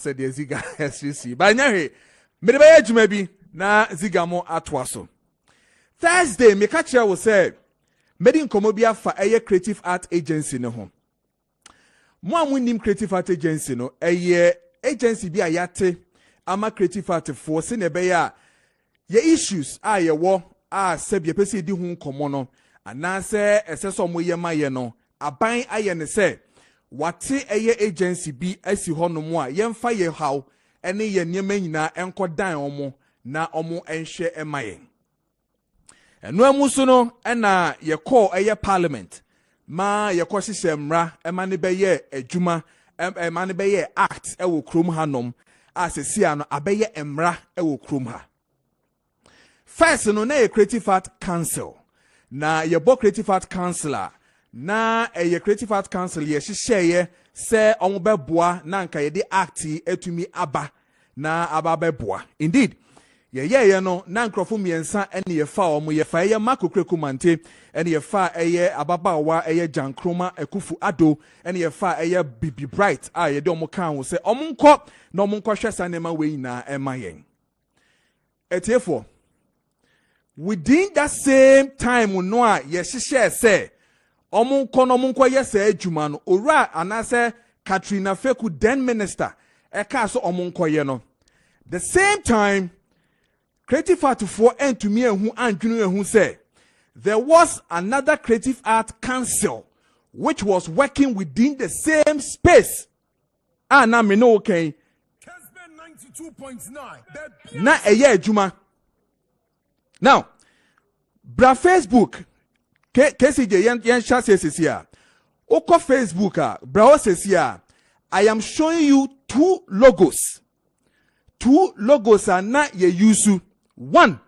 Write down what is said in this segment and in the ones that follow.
said the Ziga SCC. By now, Medibaya maybe na Zigamo atwaso. Thursday, me catch will say, Medin Komobia for a creative art agency no home. One winning creative art agency no a agency be a yate ama creative art for Senebeya. Ye issues are ye war are sebye pesi di hun komono and na se eseso mo ye maye no aban aye ne se wate eye agency bi asi hono mo a yemfa ye haw ene ye niema nyina enkodan omo na omo enhwe emaye eno amuso no na ye call eye parliament ma ye ko hyehyɛ mmra ema ne beye adwuma ema ne beye act ewo krom hanom asesi ano abeye mmra ewo krom ha. First, no na a creative art council. Na ye bo creative art councilor. Na a creative art council ye share se omubeboa na nka ye de acti etumi aba na ababeboa. Indeed, ye no na nkrofo miensa ene ye fa omo ye fa ye makokrekumante ene ye fa eye ababawa eye Gyankroma Akufo ADDO ene ye fa eye Bibi Bright a ye de omo kan wo se omo nkọ na omo nkọ hwesa nema we nyina ema yen. Etiefo within that same time no a yehye say omunko yesa adwuma no owura anase Katrina Feku then minister eka so omunko ye no the same time creative art for entumi ehu andwunu ehu say there was another creative art council which was working within the same space na me no okay 92.9 na eye adwuma. Now, bra Facebook, KCJ yen shase sesia. Oko Facebook bra sesia. I am showing you two logos. Two logos are na ye yusu. One,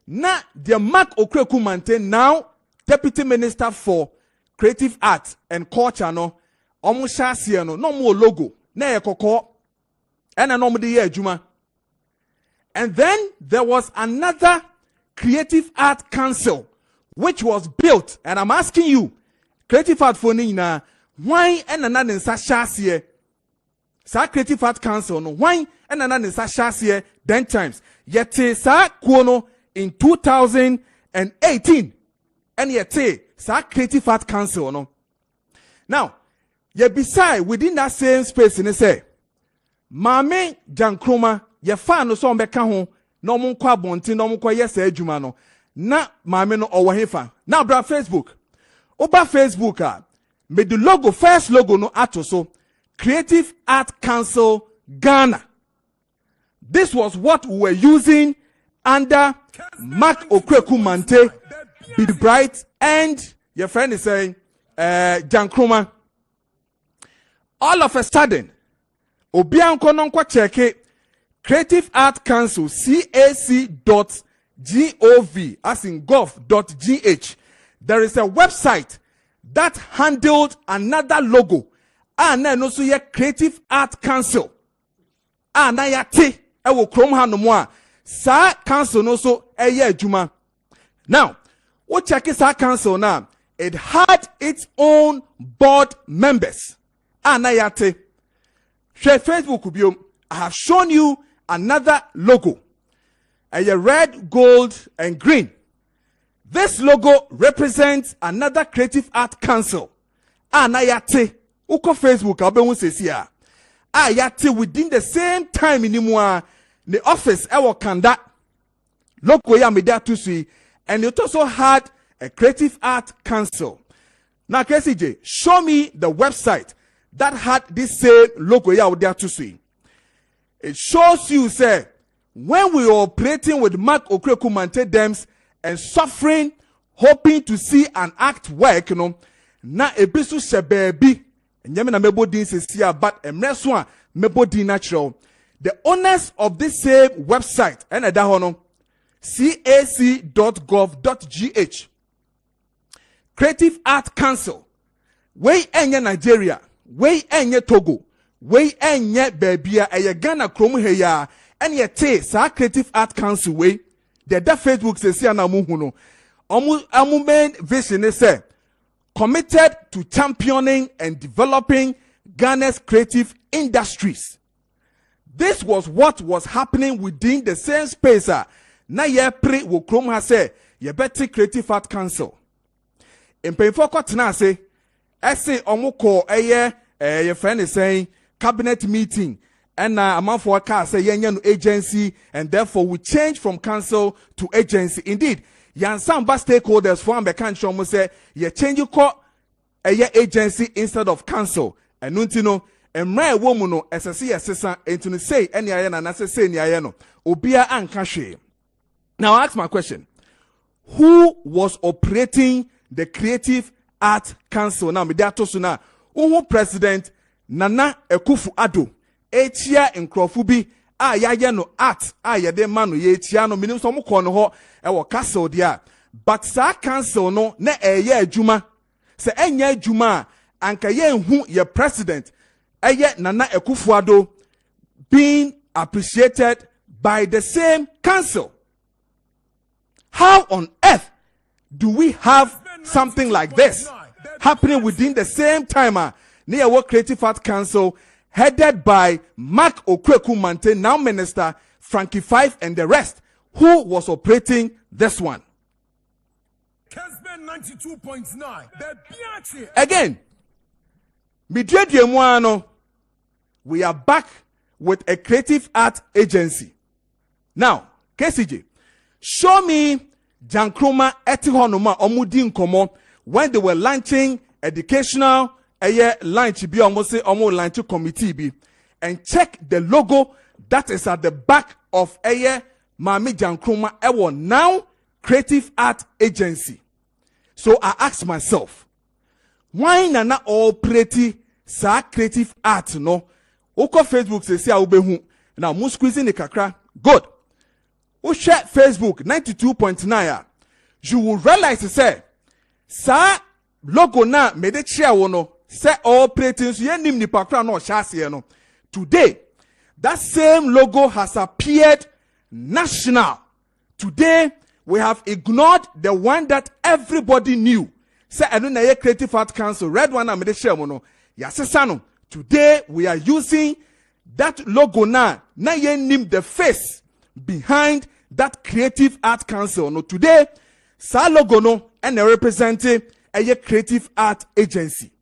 na the Mark Okrekumante now Deputy Minister for Creative Arts and Culture no. Omo shase no mo logo. Na ye koko. Ena no mo de ye adwuma. And then there was another Creative Art Council, which was built, and I'm asking you, Creative Art for Nina, why and another in Sashasia? Sa Creative Art Council, no, why and another in Sashasia 10 times. Yet, sa Kuono in 2018, and yet, sa Creative Art Council, no. Now, yet beside within that same space, and they say, Mame Gyankroma, ye fa no so mbeka ho. No mun kwa bonti no mun kwa yesa adwuma no na maame no owo hefa na bra Facebook oba Facebook me the logo first logo no ato so Creative Art Council Ghana. This was what we were using under Mark Okrekumante, Bibi Bright, and your friend is saying Gyankroma. All of a sudden obianko no kwa check Creative Art Council cac.gov as in gov.gh. There is a website that handled another logo. And then also ye Creative Art Council. And na yate ewo krom ha no mo a sa council no so eye adwuma. Now, what check sa council now? It had its own board members. And na yate. Share Facebook biom. I have shown you another logo, a red, gold, and green. This logo represents another Creative Art Council. Ayate, uko Facebook, abe says here. Ayate within the same time in the office, ewo kanda logo ya media to see, and it also had a Creative Art Council. Now, KCJ, show me the website that had this same logo ya there to see. It shows you, say, when we were operating with Mark Okrekumante Dems and suffering, hoping to see an act work, na ebisu shebebi, nyame na mebo din sesia, but emreswa mebo din natural. The owners of this same website, and cac.gov.gh, Creative Art Council, we enye Nigeria, we enye Togo, we enye babia eye Ghana krom he ya ene te sa Creative Art Council we the Facebook says na mu hu no omu main vision is say committed to championing and developing Ghana's creative industries. this was what was happening within the same space. Na ye pre wo krom ha say ye better Creative Art Council. Mpemfo kwatena ase ese omukọ ye friend is saying cabinet meeting and amanfo ka say yenye no agency, and therefore we change from council to agency. Indeed, yansamba stakeholders for ambeka nchomo say ye change ko agency instead of council. And nuntino emra ewo mu no esese yesesa entunu say eni aye na say ni aye no obia anka hwe. Now I ask my question. Who was operating the Creative Art Council? Now, Mediatosuna, Uhu President Nana Akufo ADDO, Echia Nkrofubi, ya no art, yade manu ye chiano, minim somu kono ho, ewa castle dia. But sa council no, ne ye juma. Se enye juma, anka ye hu ye president, Nana Akufo ADDO, being appreciated by the same council. How on earth do we have something like this happening within the same time? Near World Creative Art Council, headed by Mark Okweku-Mante, now Minister, Frankie Fife, and the rest, who was operating this one. Again, we are back with a creative art agency. Now, KCJ, show me Gyankroma Etihonoma Omudi Nkomo when they were launching educational launch bi almost say launch committee bi, and check the logo that is at the back of Mami Gyankroma Ewo now Creative Art Agency. So I asked myself, why nana all pretty sa creative art no? Oko Facebook say ubehu now mu squeezing the kakra good. Who share Facebook 92.9, you will realize say sa logo na mede share wono say all operating so yenim ni pakra no shase no. Today that same logo has appeared national. Today we have ignored the one that everybody knew. Say enu na ye Creative Art Council red one na mede share wono yasesa no. Today we are using that logo na yenim the face behind that Creative Art Council. No, today, sa logo no and representing a Creative Art Agency.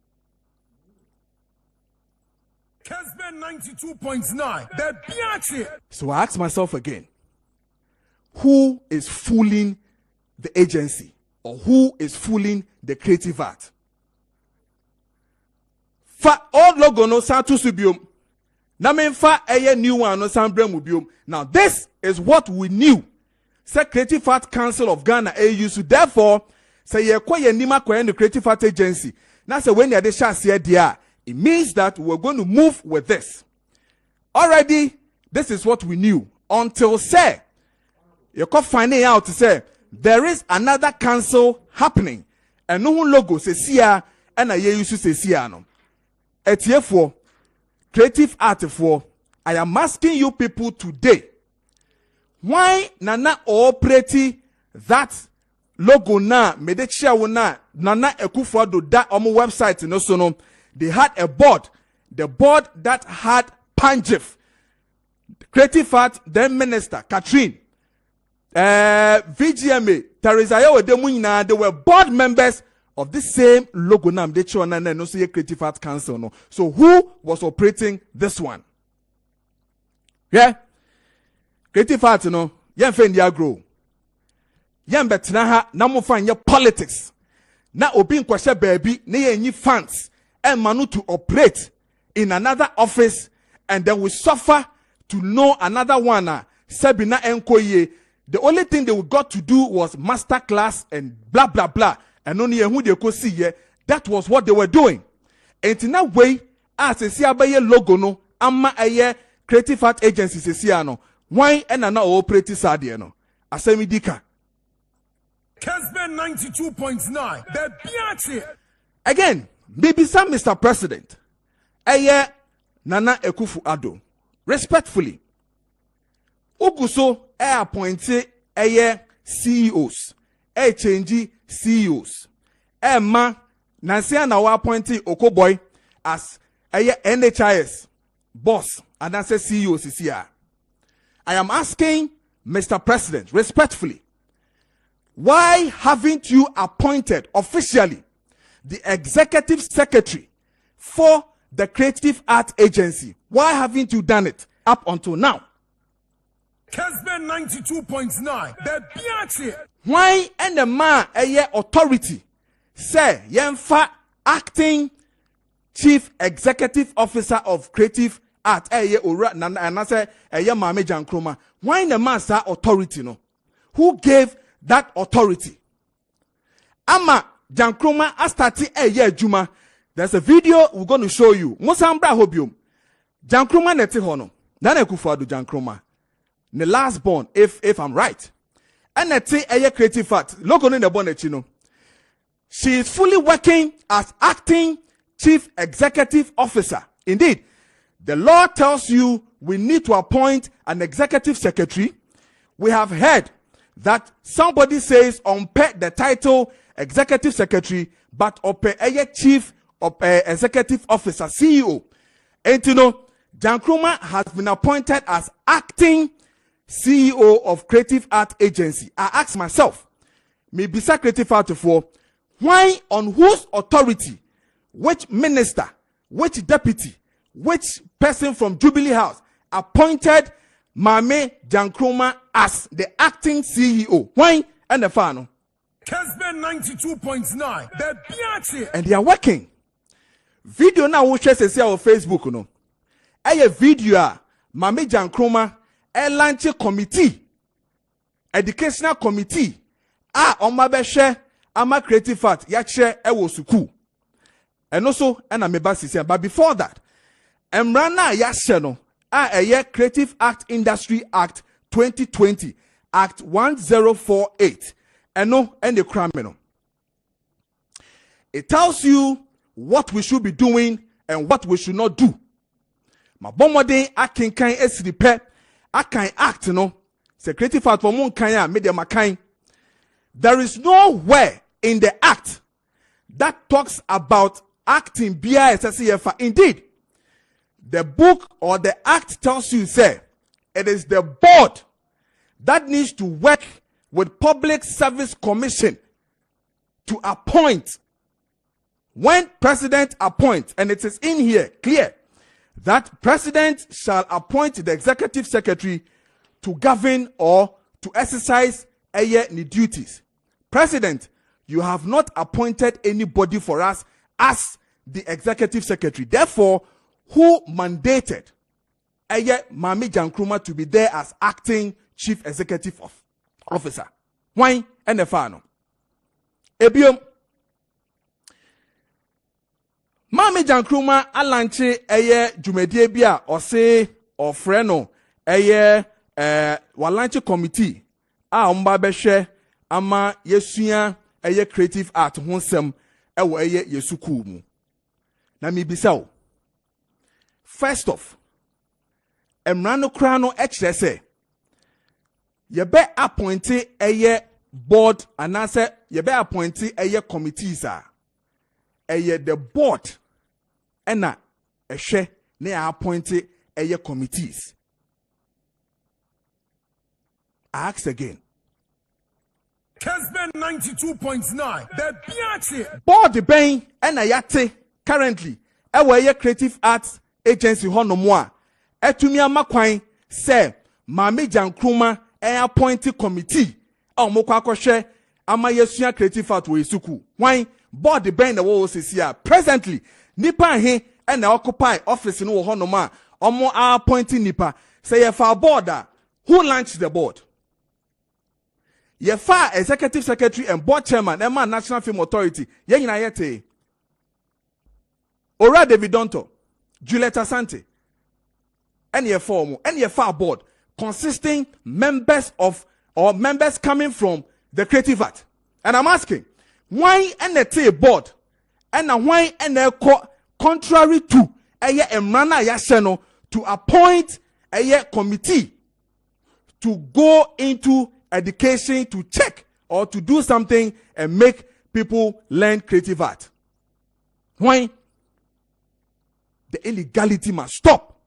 92.9. So I ask myself again, who is fooling the agency, or who is fooling the creative art? Fa old logo no sa tu subium. Na menfa eye new one no san brem ubium. Now this is what we knew. Say Creative Art Council of Ghana AU. So therefore, say ye kwa ye nima kwa the Creative Art Agency. Now say when ye de share there, it means that we're going to move with this. Already, this is what we knew. Until say, you can finding out to say there is another council happening. And no logo says here and a ye used to say here no. For creative art for, I am asking you people today, why nana operate that logo na medechia wona Nana Akufo ADDO da omo website no so no, they had a board, the board that had Panjif, Creative Art, then Minister Catherine, VGMA, Teresa Yewo Demuina, they were board members of the same logo na medechia wona no so Creative Art Council no. So who was operating this one? Yeah, Creative Art no, yen fe ndia grow. Yen betena ha na mo fan ye politics. Na obi nkwahye baby na yenyi funds and manu to operate in another office, and then we suffer to know another one Sabina enkoye. The only thing they got to do was master class and blah blah blah. And only who they could see here, that was what they were doing. And in that way, as a siabaye logo no, amma aye Creative Art Agency se siano. Why and na operate sadie no? Asemi dika. Kesben 92.9. The biachi. Again, maybe some Mr. President. Aye Nana Akufo ADDO. Respectfully. Uguso appointed aye CEOs. Change CEOs. Ma Nancy na wa appointed Okoboy as aye NHIS boss and I say CEO CCR. I am asking Mr. President respectfully, why haven't you appointed officially the executive secretary for the Creative Art Agency? Why haven't you done it up until now? Kesben 92.9. Why and the man authority say yenfa acting chief executive officer of Creative Art ora and I say Mame Gyankroma. Why the man say authority no? Who gave that authority? Ama Gyankroma astati juma. There's a video we're going to show you. Mosambra hobium. Gyankroma neti hono. Nana Akufo ADDO Gyankroma. The last born, if I'm right. And neti Creative Art. Look on the bonnet. She is fully working as acting chief executive officer. Indeed, the law tells you we need to appoint an executive secretary. We have heard that somebody says on the title executive secretary, but a chief executive officer, CEO. And Gyankroma has been appointed as acting CEO of Creative Art Agency. I ask myself, maybe Creative Art for why, on whose authority, which minister, which deputy, which person from Jubilee House appointed Mame Gyankroma as the acting CEO? Why? And the final. Kesben 92.9. And they are working. Video now we share say on Facebook no. A video Mame Gyankroma a launch committee, educational committee. Omabeshe ama Creative Art yache ewo suku. And also and amebasi. But before that, Emrana yashe no Creative Art Industry Act 2020, Act 1048. And no, and the criminal. It tells you what we should be doing and what we should not do. Ma bomode akin kan esripe akan act no. Se Creative Art for mon kan media makan. There is nowhere in the act that talks about acting BISSCF. Indeed, the book or the act tells you, say, it is the board that needs to work with Public Service Commission to appoint. When president appoints, and it is in here clear that president shall appoint the executive secretary to govern or to exercise any duties. President, you have not appointed anybody for us as the executive secretary. Therefore, who mandated Mame Gyankroma to be there as acting chief executive officer? Why? And the final. Ebiom. Mame Gyankroma alanche jumedie bia ose ofreno walanche committee omba behwe ama yesua Creative Art honsem ewo yesuku mu. Na mi bisa. First off, Emrano Krano HSA. Yebe appointed a board and answer yebe appointed a committees are the board and a share ne appointed a committees. I ask again. Kesben 92.9. The Biachi board the bain and a yate currently a Creative Arts Agency honomoa etumia makwan say Mame Gyankroma appointed committee mokwa akwohwe ama yesua Creative Art we suku. Why board the bain the wo sisia presently nipa he and occupy office no honoma omo appointing nipa say ye for board who launched the board? Ye fa executive secretary and board chairman Emma National Film Authority ye nyina yete Ora David Donto, Juliet Asante, and ye form and ye far board consisting members of or members coming from the Creative Art. And I'm asking, why and the board and why and contrary to Emrana Yasheno to appoint a committee to go into education to check or to do something and make people learn Creative Art? Why? The illegality must stop.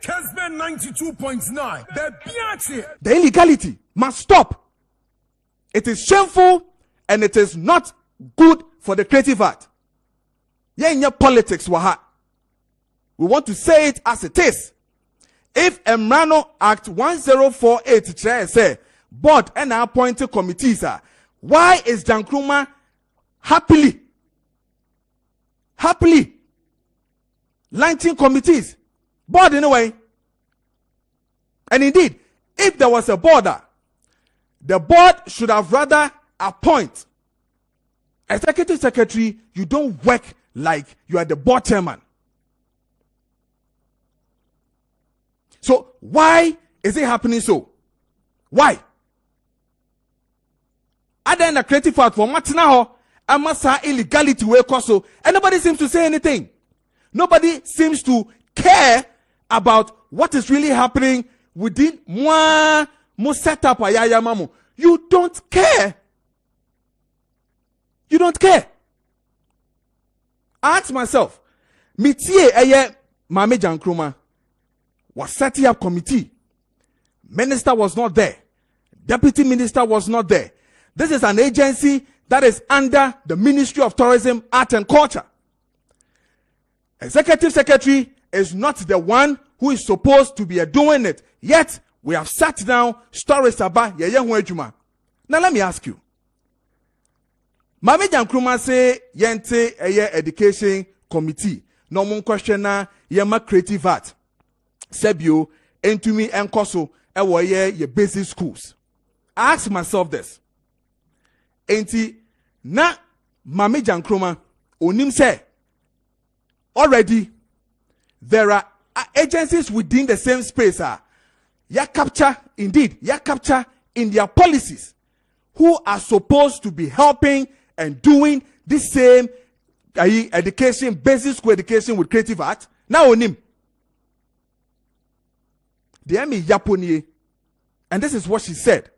Kesben 92.9. The Biachi. The illegality must stop. It is shameful and it is not good for the creative art. Yeah, in your politics, waha. We want to say it as it is. If Emrano Act 1048 chair say board and appointed committees are, why is Gyankroma happily launching committees? Board anyway. And indeed, if there was a border, the board should have rather appoint executive secretary. You don't work like you are the board chairman. So why is it happening so? Why? Other than the creative art for Matinaho, Amasa illegality way so, and nobody seems to say anything. Nobody seems to care about what is really happening within moi setup ayaya mamu. You don't care. You don't care. I ask myself, Mitie eye Mame Gyankroma was setting up committee. Minister was not there. Deputy minister was not there. This is an agency that is under the Ministry of Tourism, Art and Culture. Executive secretary is not the one who is supposed to be doing it. Yet, we have sat down, stories about Yeye Huejuma. Now let me ask you. Mame Gyankroma say yente eye education committee. No one question na yema creative art. Sebio entumi enkoso ewo ye basic schools. I ask myself this. Enti na Mame Gyankroma onim say already there are agencies within the same space ya capture in their policies who are supposed to be helping and doing this same education, basic school education with creative art. Now onim. The Emi Yaponiye, and this is what she said.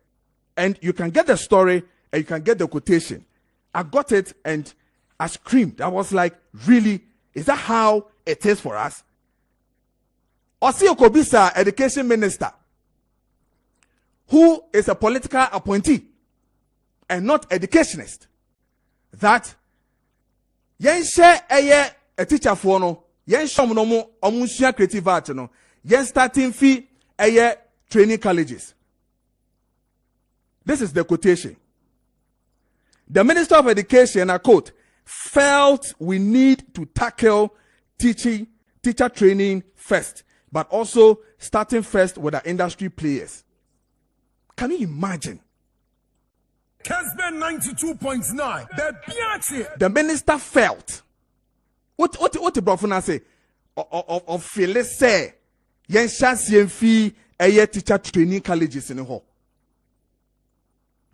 And you can get the story and you can get the quotation. I got it and I screamed. I was like, really? Is that how it is for us? Osi Okobisa, education minister, who is a political appointee and not educationist, that yenshe eye a teacher for no, yenshom no mo omusia creative art no, yen starting fee eye training colleges. This is the quotation. The Minister of Education, I quote, felt we need to tackle teacher training first, but also starting first with our industry players. Can you imagine? Kesben 92.9. The Biachi. The minister felt. What the Brofuna say? Of feel say, yen shansi fee a teacher training colleges in the hall.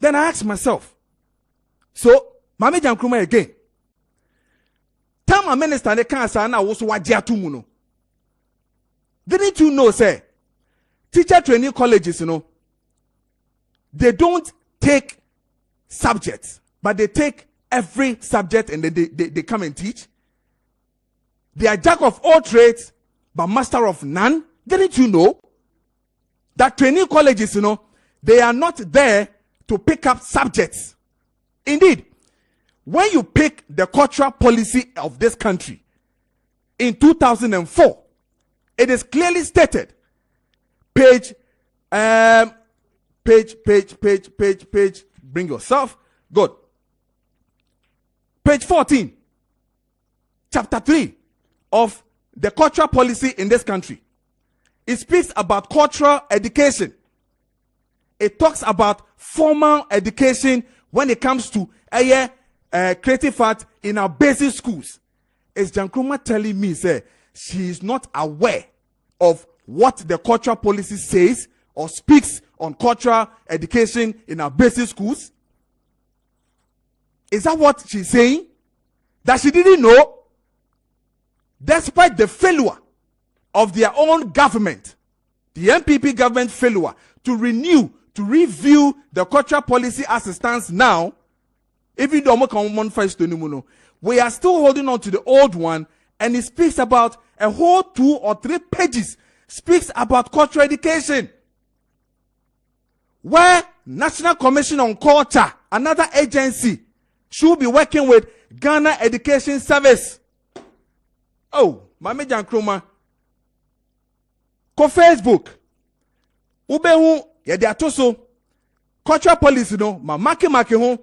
Then I asked myself, so Mame Gyankroma again. Tama minister ne kansa na wo so wagye atumu no. Didn't you know say teacher training colleges, they don't take subjects, but they take every subject and they come and teach. They are jack of all trades, but master of none. Didn't you know that training colleges, they are not there to pick up subjects. Indeed, when you pick the cultural policy of this country in 2004, it is clearly stated, page, bring yourself, good. Page 14, chapter 3 of the cultural policy in this country. It speaks about cultural education. It talks about formal education when it comes to creative art in our basic schools. Is Gyankroma telling me, say, she is not aware of what the cultural policy says or speaks on cultural education in our basic schools? Is that what she's saying? That she didn't know? Despite the failure of their own government, the MPP government failure to review the cultural policy as it stands now, even though we are still holding on to the old one, and it speaks about a whole 2 or 3 pages speaks about cultural education, where National Commission on Culture, another agency, should be working with Ghana Education Service. Oh, Mame Gyankroma, ko Facebook, ubehu ye de atoso cultural policy no ma make ho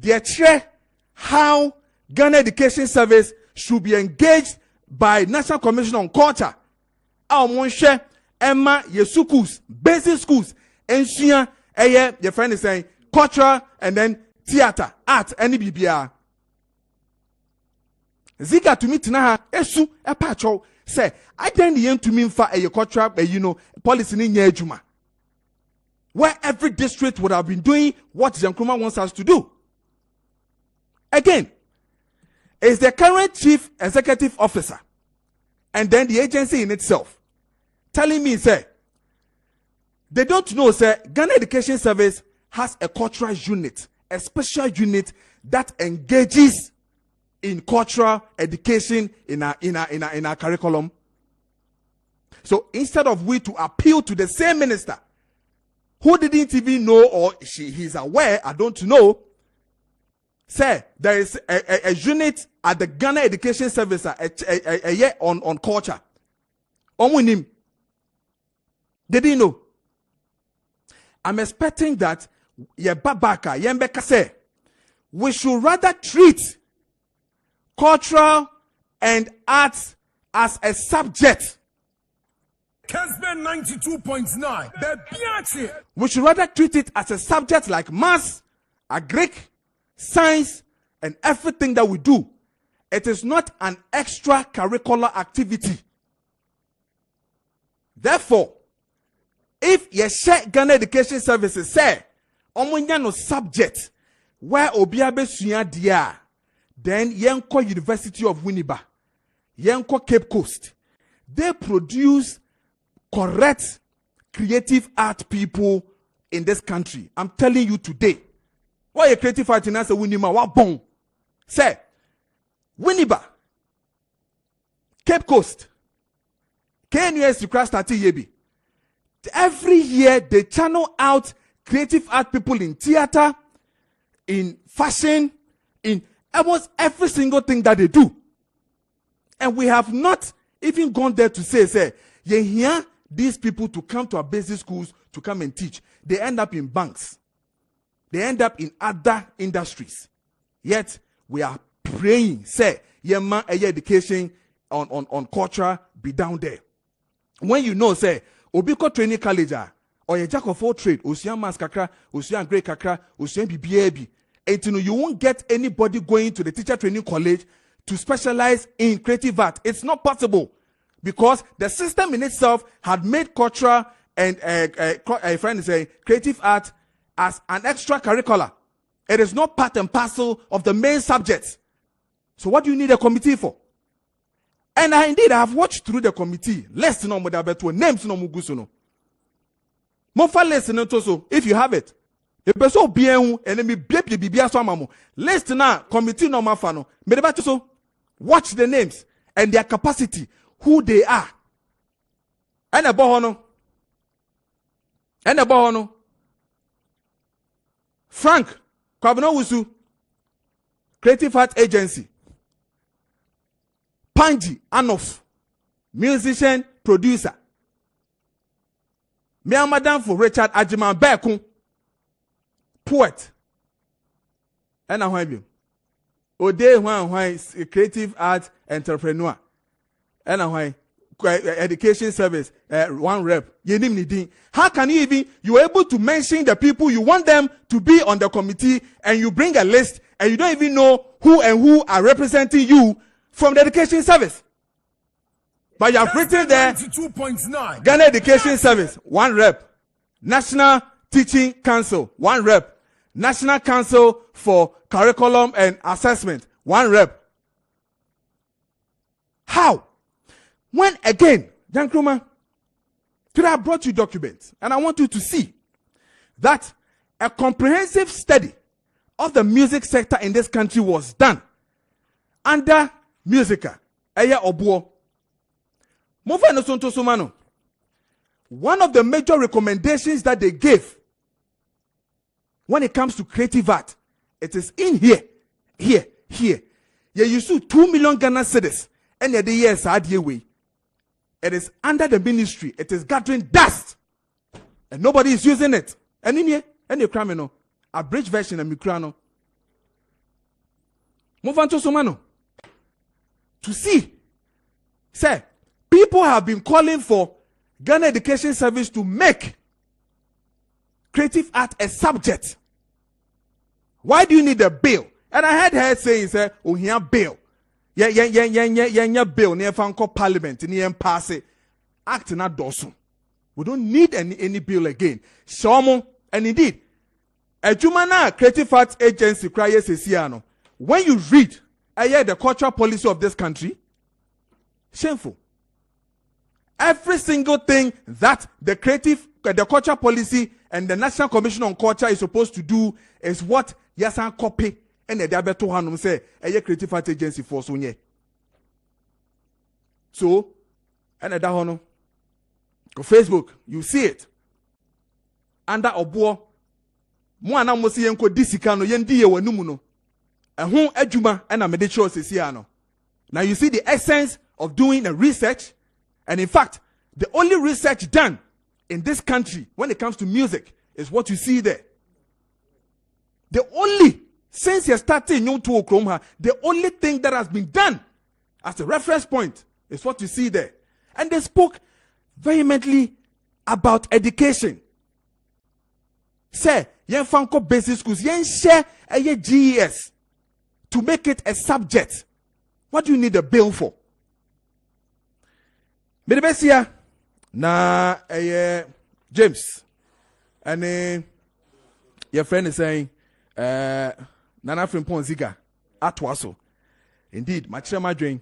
de chere how Ghana Education Service should be engaged by National Commission on Culture. Our monhwe emma ye schools, basic schools, ensua your friend is saying culture and then theater, art, any bibia. Ziga to me tena esu epacho say I then the to me for a cultural policy in Yejuma, where every district would have been doing what Gyankroma wants us to do. Again, is the current chief executive officer and then the agency in itself telling me, say, they don't know, say, Ghana Education Service has a cultural unit, a special unit that engages in cultural education in our curriculum. So instead of we to appeal to the same minister who didn't even know, or he's aware, I don't know, say there is a unit at the Ghana Education Service a year on culture. Omunim. They didn't know. I'm expecting that Yebabaka, Yembeka say, we should rather treat cultural and arts as a subject. Kesben 92.9. We should rather treat it as a subject like maths, Greek, science, and everything that we do. It is not an extracurricular activity. Therefore, if you share Ghana Education Services say, omunya no subject where obiabe suya dia, then Yenko University of Winneba, Yenko Cape Coast, they produce correct creative art people in this country. I'm telling you today. Why a creative art in answer Winneba wa bon? Say, Winneba, Cape Coast, KNUS class 30 yebi. Every year they channel out creative art people in theater, in fashion, in almost every single thing that they do. And we have not even gone there to say, you hear these people to come to our basic schools to come and teach. They end up in banks. They end up in other industries. Yet we are praying, say, yema education on culture be down there. When you know, say, Obiko training college or a jack of all trade, Ocean Mas Kakra, Ocean Grey Kakra, Ocean BBAB. And you won't get anybody going to the teacher training college to specialize in creative art. It's not possible because the system in itself had made cultural and a friend is saying creative art as an extracurricular. It is not part and parcel of the main subjects. So what do you need a committee for? And I have watched through the committee. Less no more names no mugusuno. Mofa listen to so if you have it. The person bien and then me bibia so mamo. List na committee no mafano. Me deba so watch the names and their capacity, who they are. And a bohono. Frank Kwabeno Wusu, Creative Art Agency. Panji Anof, musician, producer. Mia Madam for Richard Ajiman Bekun, poet. And a why Ode Juan creative art entrepreneur. And a why education service one rep. How can you even you are able to mention the people you want them to be on the committee and you bring a list and you don't even know who are representing you from the education service? But you have written there Ghana Education Service, one rep. National Teaching Council, one rep. National Council for Curriculum and Assessment, one rep. How? When again, Gyankroma, today I brought you documents and I want you to see that a comprehensive study of the music sector in this country was done under Musica, Eya Obuo. Move no sonto sumano. one of the major recommendations that they gave when it comes to creative art, it is in here. You see 2 million Ghana cedis, and the years are the way. It is under the ministry. It is gathering dust, and nobody is using it. And in here, any criminal, a bridge version of Mikrano. Move on to Somano. To see, say, people have been calling for Ghana Education Service to make creative art a subject. Why do you need a bill? And I heard her saying, "Say, oh, here bill, yeah, bill near Fanco Parliament, near pass it, act not dosun. We don't need any bill again. Shomo, and indeed, a Jumana Creative Arts Agency cries Sesiano. When you read, the cultural policy of this country, shameful. Every single thing that the cultural policy and the National Commission on Culture is supposed to do is what Yasan copy and the Diabeto Hanum say a creative art agency for Sonye. So, and that hono go Facebook, you see it. Under Obo, Moana Mosi Yenko Disikano, Yendi Wanumuno, and whom Ejuma and a medical Sesiano. Now you see the essence of doing a research. And in fact, the only research done in this country when it comes to music is what you see there. The only, since you started in Gyankroma, the only thing that has been done as a reference point is what you see there. And they spoke vehemently about education. Say, yen fanko basic schools, yen share a GES to make it a subject. What do you need a bill for? Bedebesia na James and your friend is saying Nana Frimpon Ziga Atwaso. Indeed, my chairman drain.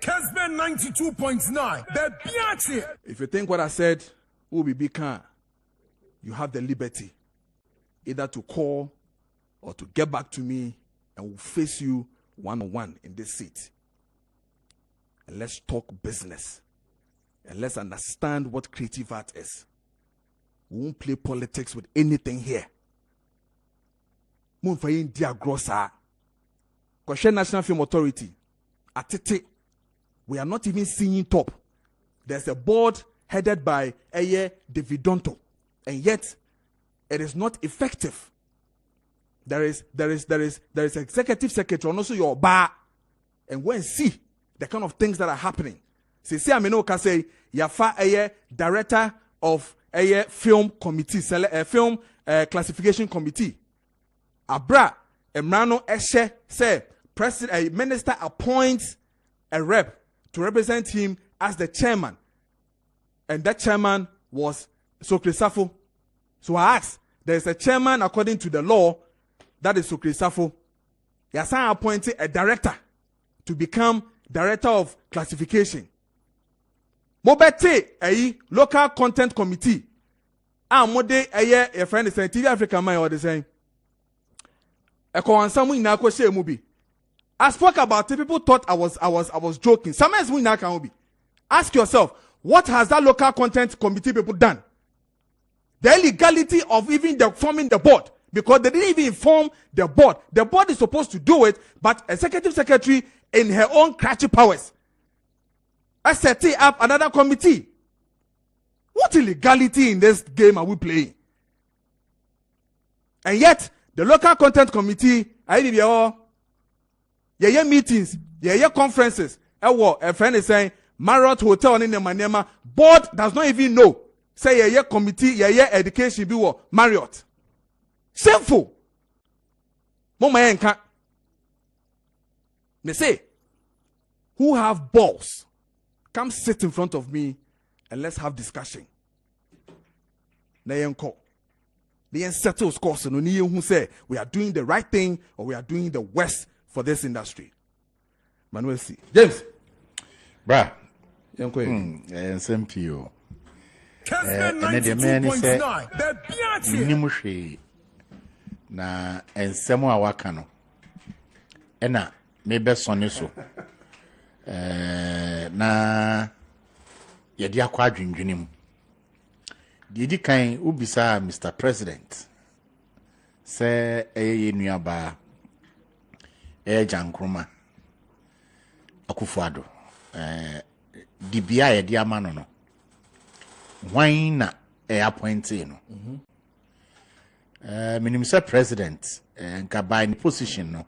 Kesben 92.9. If you think what I said will be big, you have the liberty either to call or to get back to me, and we'll face you one-on-one in this seat. And let's talk business. And let's understand what creative art is. We won't play politics with anything here. Question National Film Authority. Atete. We are not even seeing top. There's a board headed by Davidonto. And yet, it is not effective. There is executive secretary and also your bar. And go and see the kind of things that are happening. See, Amino can say, Yafa director of a film committee, film classification committee. Abra, Emrano Eshe, say, president, a minister appoints a rep to represent him as the chairman. And that chairman was Sokri Safo. So I asked, there is a chairman according to the law, that is Sokri Safo. Yasan appointed a director to become director of classification. Mobete a local content committee. Mode a friend is saying TV Africa man or the same. I spoke about it. People thought I was joking. Sometimes we now can be. Ask yourself, what has that local content committee people done? The illegality of even forming the board, because they didn't even inform the board. The board is supposed to do it, but executive secretary in her own crafty powers, I set up another committee. What illegality in this game are we playing? And yet, the local content committee, meetings, conferences. A friend is saying, Marriott Hotel in the Manema, board does not even know. Say committee, education be Marriott. Shameful. Mama yanka. Me say, who have balls, come sit in front of me and let's have discussion. Na yenko. The settle scores no ni who say we are doing the right thing or we are doing the worst for this industry. Manuel C. James. Bra. Yenko. SMPO. Kesben 92.9. Nimushi na ensemo a waka no. Ena me be sone so. Na yɛde akɔ adwendwene mu di kan ubisa Mr. President sɛ ɛyɛ nuaba Gyankroma Akufo ADDO di bia yɛde ama no hwan na appointee no minim sɛ president nka by the position no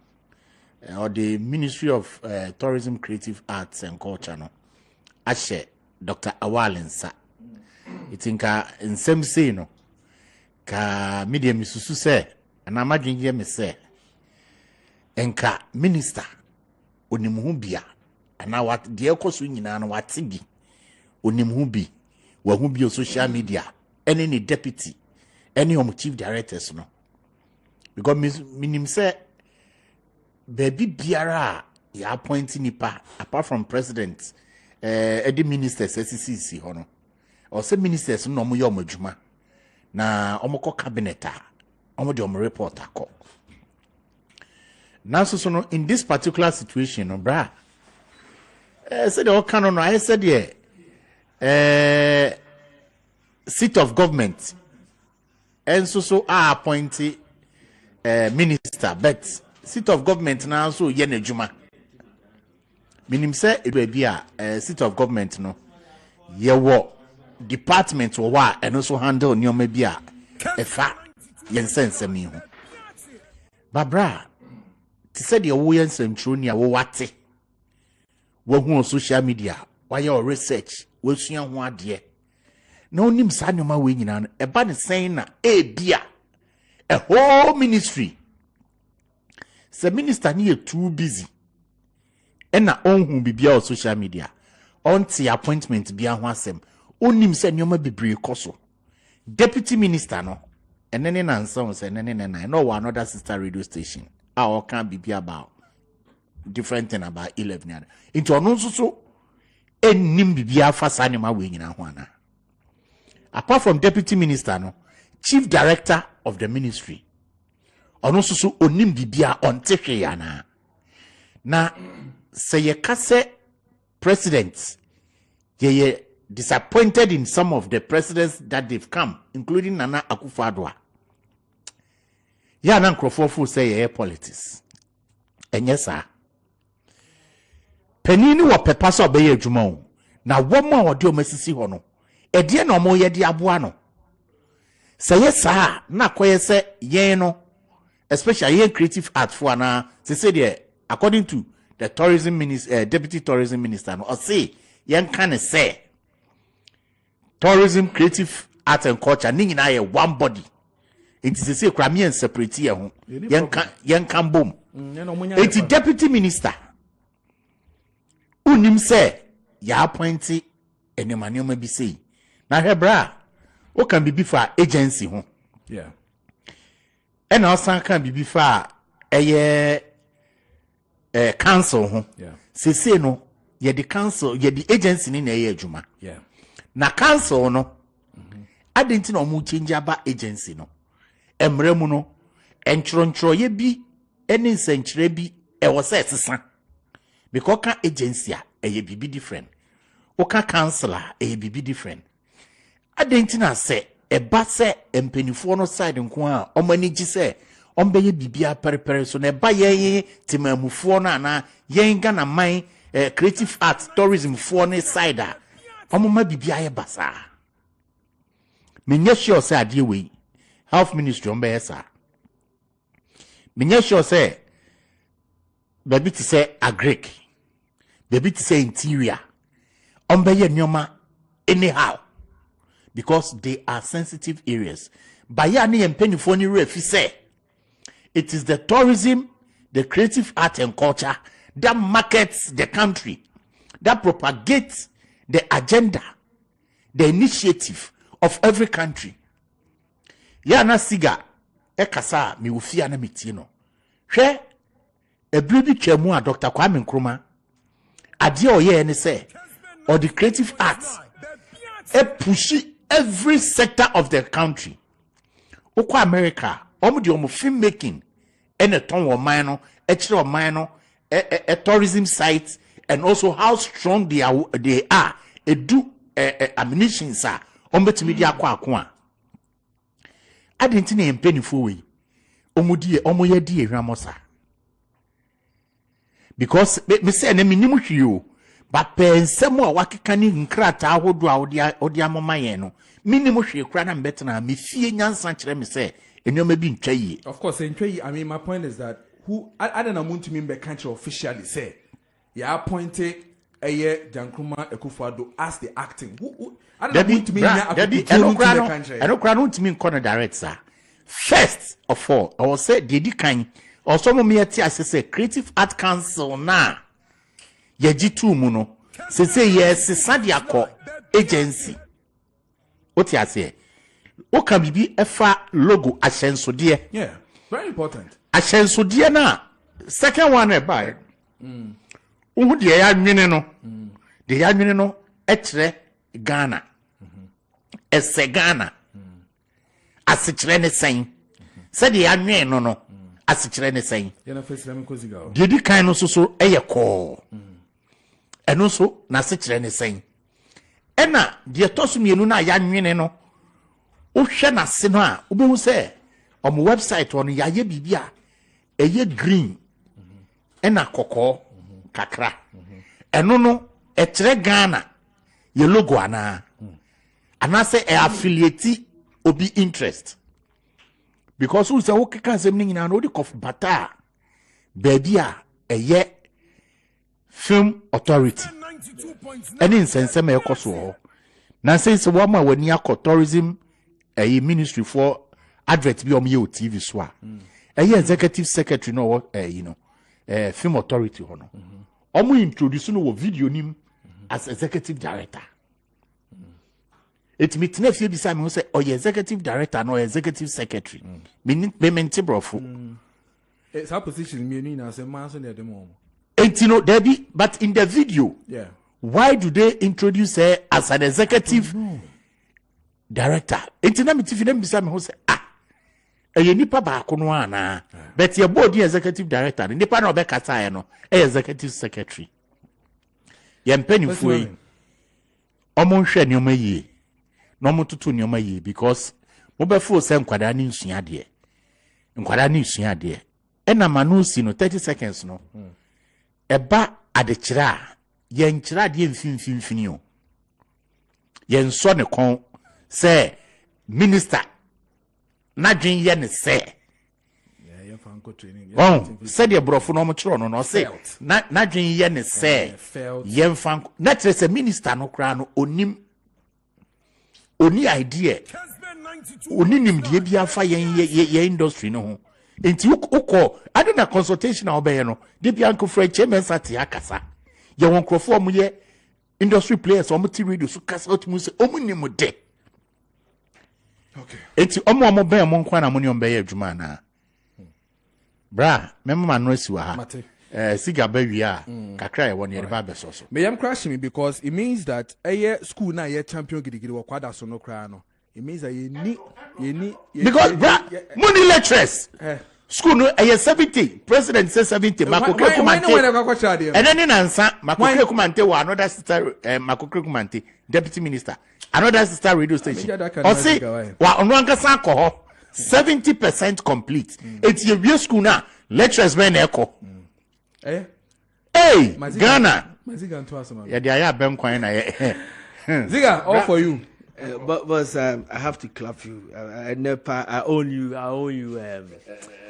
or the Ministry of Tourism, Creative Arts and Culture no ahyɛ Dr. Awale nsa itinka nsɛm sei no ka media misusu sɛ ana madwenye me sɛ enka minister onimu bia ana wat de ekoso nyina no wate bi onimu bi wa hu bi o social media any ni deputy any of chief directors no because minim sɛ baby biara ya appoint nipa apart from president edi ministers SCC ho no or say ministers no mo ye omadwuma na omoko cabinet a omo de omo report akọ now so no in this particular situation no bra say the okano no I said seat of government and so appointed minister but seat of government now so ye na dwuma minim say it will be a seat of government no ye wo department wo wa and also handle nyoma bi a efa yensense mi ho babra ti said ye wo yensentroni a wo wate wo hu on social media why your research wo sua ho ade na onim sa nyoma we nyina no eba ne sen na bia a whole ministry the minister ni too busy ena onhu bibia on social media on ti appointment bia ho asem onim se nyoma bebre koso deputy minister no enene na nsan se enene na no another sister radio station a can bibia about different thing about 11 into ono so enim bibia fa sanema we nyina ho ana apart from deputy minister no chief director of the ministry ono so onim bibia on tehwe yana na say ye kase presidents ye disappointed in some of the presidents that they've come including Nana Akufo ADDO ya na nkrofofo say ye politics enye sa panini wo pepa so be ye adwuma o na wo ma ode o masisi ho no ede na omo ye de aboa no say ye sa na koye say ye no especially ye creative art for na say there according to the tourism minister deputy tourism minister no or say yen can say tourism, creative art and culture ni nyina ye one body it is say kra me and separate here ho yen kan bom it deputy minister unim say ya appoint enemanioma bi say na hebra o kan bibi fa agency ho yeah and also can bibi fa eye council ho yeah say no ye the council ye the agency ni na ye adwuma yeah na council no adenti na omu change aba agency no emremu no enchrontro ye bi eni nsenkyere bi e wo se sesa because ka agency a ye bibi different o ka councilor e bibi different adenti na se e ba se empanifo no side nko a omani gi se ombe ye bibia perepere so na ba ye timamufo no ana ye Ghana man creative arts tourism for ne side a omoma bibia ye basa menye sure say ade we health ministry ombe yesa menye sure say baby to say agric baby to say interior ombe ye nyoma anyhow because they are sensitive areas by ya ne empanifo ni refi say it is the tourism, the creative art and culture that markets the country, that propagates the agenda, the initiative of every country. Yana siga ekasa mi ufia na mitino. Hwe ebribi twemu a Dr. Kwame Nkrumah ade o ye ne say or the creative arts e pushi every sector of the country. Ukwa America, omo di omo film making and a ton of mine, extra mine, a tourism site, and also how strong they are. They do ammunition sa ombetimi di akwa adenti na empenifu we omoye di ehwamosa because me say na minim hwio ba pensem a wakeka ni nkrata ahodo a odi amomaye no minim hwie kura na mbetena me fie nyansa kire me say enyoma bi ntwa yi. Of course ntwa yi. I mean my point is that who I don't want to mean by country officially say you appointed Gyankroma Akufo ADDO as the acting. Who I don't want to mean I don't want to mean corner direct sir. First of all, I will say Dedi Kan or some of me at say Creative Art Council na Yajitu Muno. Say yes, Sadiako agency. What you say? O can be a far logo ascenso dear. Yeah, very important. Ascenso dear na. Second one I buy. Who the admin no? The admin no etre Ghana. Ese Ghana. Asichire ne sen. Said the admin no. Asichire ne sen. Dedi Kan no so eye call. Eno so na asichire ne sen. Ena de tosu mienu na ya nwene no. O hwe na se no a obehu se omo website on ya ye bibia eye green. Ena kokko kakra. Eno no etre Ghana ye logo ana. Ana se e affiliate obi interest. Because who say okay can say nyina no de kof bata baby a eye film authority. Any insensem e koso ho. Na say se wo ma wani akọ tourism a ministry for advert bi om ye TV so a. Executive secretary no film authority ho no. Omo introduce no video nim as executive director. It meet na fie bi say me say executive director no executive secretary. Me mente brofo. It's our position me na say man so na dem o. Debbie, but in the video, yeah. Why do they introduce her as an executive director? Intina me tifi dem bisa me ho say nipa ba ko no ana. But your body executive director, nipa na obekasa ye no, executive secretary. Ye mpanifu yi. Omo hwe nioma yi. No mo tutu nioma yi because mo be fo say nkwada ni nsua de. Nkwada ni nsua de. Ena manu si no 30 seconds no. Eba adekira yen kira de mfimfimfini o yen so ne kon say minister nadwen ye ne say yeah fanko training said the brofo no mo kiro no say nadwen ye ne say yen fanko na kire say minister no kra no oni idea oni nimdie bia fa yen industry no ho enti ukọ adena consultation obeye no de Gyankroma chairman sati akasa ye won krofo mu ye industry players omo ti radio so kasa otumu se omu ni mu de okay enti omo be mo nkwa na mo ni ombe ye adwuma na bra memma no asiwa ha siga ba wi a kakra ye won ye ba be so me yam crash me because it means that school na ye champion gidigidi wo kwada so no kra no. It means that you need because money lecturers school no 70 president says 70 makokre kumante and then nansa makokre kumante wa another sister makokre kumante deputy minister another sister radio station or say wa onu ankasa akọ 70% complete it's your school now lecturers ben eko Ghana Maziga nto asema ya dia ya bem kwan na ye Ziga all for you. But I have to clap you. I own you.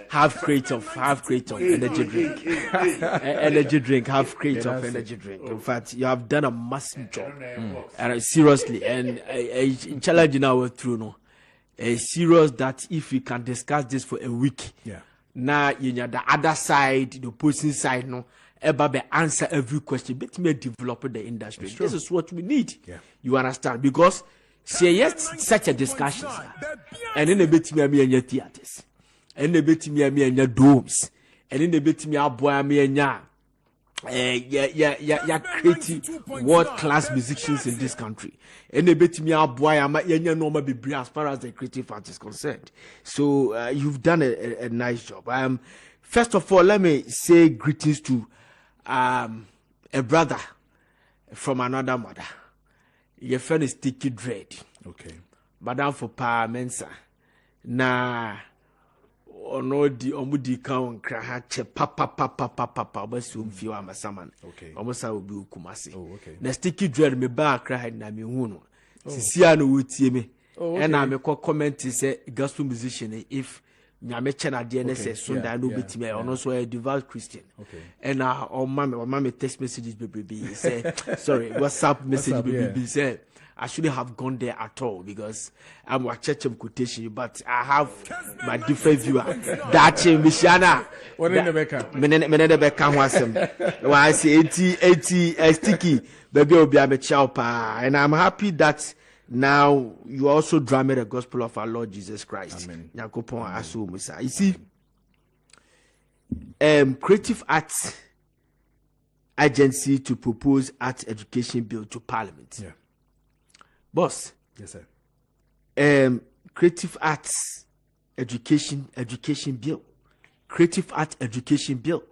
Half crate of energy drink. Energy drink, half crate of energy drink. In fact, you have done a massive job. And seriously, and a challenge now we're through no. Serious that if we can discuss this for a week. Yeah. Now you know the other side, the opposing side, no. Eba answer every question. But me develop the industry. This is what we need. Yeah. You understand? Because say yes, such a discussion, and then a bit me and your theaters, and a bit me and your domes, and then a bit me a boy me and creative world-class musicians in this country, and a bit me a boy I'm a normal be as far as the creative art is concerned. So you've done a nice job. First of all, let me say greetings to a brother from another mother. Your friend is Sticky Dread. Okay. Madam for pa mensa. Na ono di omudi kan kra che papa basu mfio amasaman. Okay. Omosa obi ukumase. Oh, okay. Na Sticky Dread me ba kra na me hu no. Sisia no wotie me. And I make a comment say gospel musician if nyame chena de na say Sunday no betime ono so a devout Christian. Okay. And on mommy text messages baby say sorry WhatsApp message baby say I shouldn't have gone there at all because I'm a church of quotation, but I have my different viewer. That Michiana. What in the Becca? Menene Becca wasem. When I say 80 sticky, baby will be a chow pa, and I'm happy that now you also drama the gospel of our Lord Jesus Christ. Amen. You see, creative arts agency to propose art education bill to Parliament. Yeah. Boss. Yes, sir. Creative arts education bill. Creative art education bill.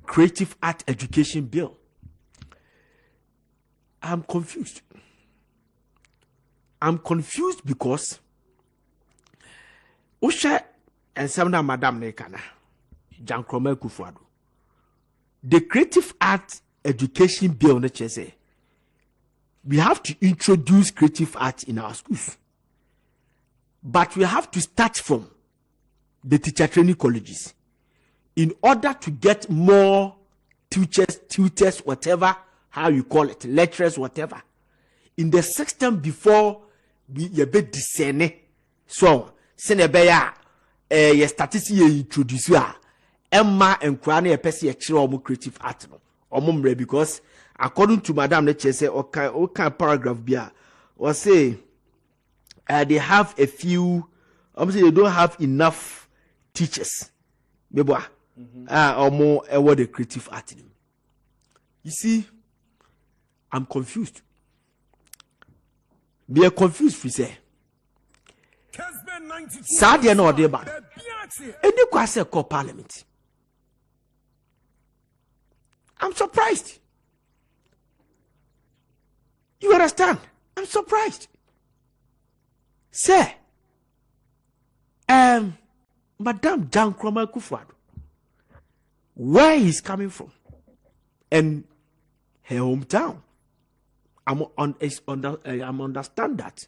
Creative art education bill. I'm confused. I'm confused because Usha and Samna Madam Nekana, Gyankroma Akufo ADDO. The creative art education bill, we have to introduce creative art in our schools. But we have to start from the teacher training colleges in order to get more tutors, whatever, how you call it, lecturers, whatever, in the system before we be discern. So, senebeya ye statistics ye introduce ya Emma and Kwane a person a creative art no. Omumre because according to Madam Leche say okay paragraph bia or say they have a few say they don't have enough teachers. Meboa. Or more what the creative art. You see, I'm confused. Be a confused we say. Sadia no deba. Any kwase call Parliament. I'm surprised. You understand? I'm surprised. Sir, Madam Gyankroma Akufo ADDO, where he's coming from and her hometown. I'm understand that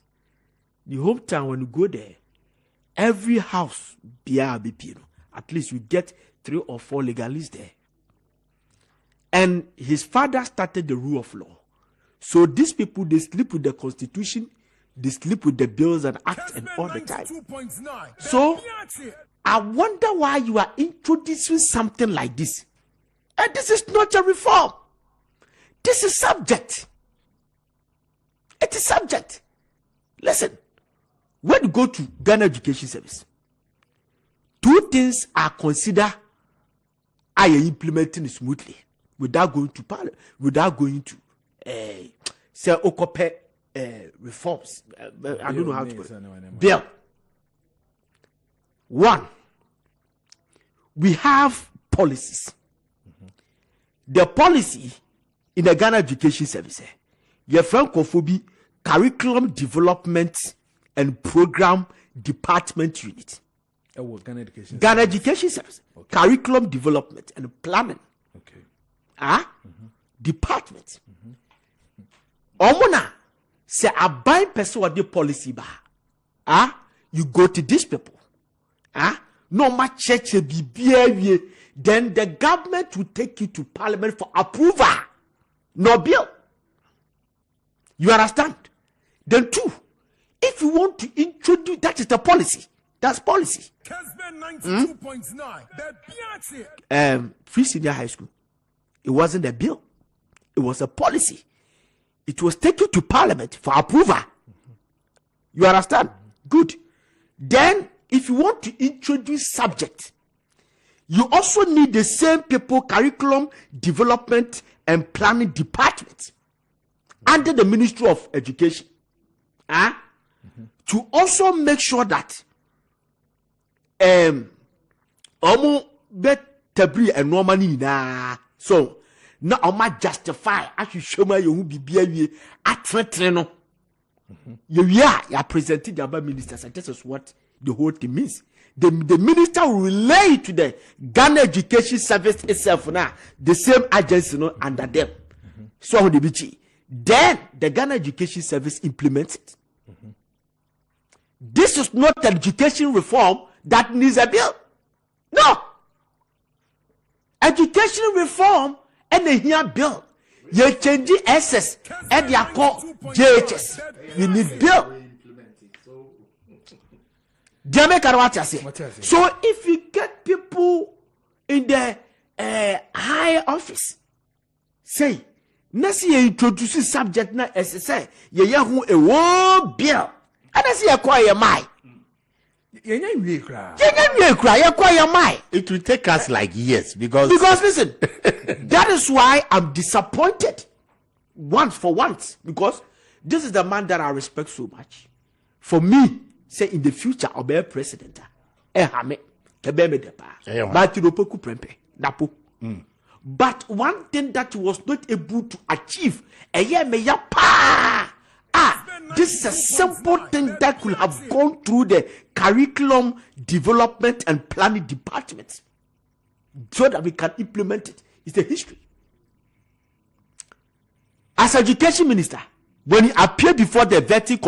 the hometown when you go there, every house at least you get 3 or 4 legalists there. And his father started the rule of law. So these people, they sleep with the constitution, they sleep with the bills and acts and all the time. So I wonder why you are introducing something like this. And this is not a reform. This is subject. It is subject. Listen, when you go to Ghana Education Service, 2 things are considered are implementing smoothly without going to Parliament, without going to say okope reforms. I don't know how to put it. Bill. 1, we have policies. The policy in the Ghana Education Service, your Francophobia Curriculum Development and Program Department Unit. Ghana Education Service. Okay. Curriculum Development and Planning. Okay. Department. Omona say a buy person what the policy ba. You go to these people. No much church be then the government will take you to Parliament for approval. No bill. You understand? Then 2, if you want to introduce, that is the policy. That's policy. Free senior high school. It wasn't a bill. It was a policy. It was taken to Parliament for approval. You understand? Good. Then, if you want to introduce subject, you also need the same people, curriculum development and planning department under the Ministry of Education. To also make sure that bet tabri and normally so now I might justify as you show me you be at no You are presenting the other ministers, and this is what the whole thing means. The minister will relay to the Ghana Education Service itself now, the same agency under them. So then the Ghana Education Service implements it. This is not an education reform that needs a bill. No. Education reform and a here bill. You change SS and you call JHS. You need bill. So if you get people in the high office, say, let's see, introduce subject na SSA, you who a war bill, and I see acquire my. It will take us like years because listen, that is why I'm disappointed once because this is the man that I respect so much. For me, say in the future I'll be a president. But one thing that he was not able to achieve, this is a simple thing that could have gone through the curriculum development and planning departments so that we can implement it. It's a history. As education minister, when he appeared before the vetting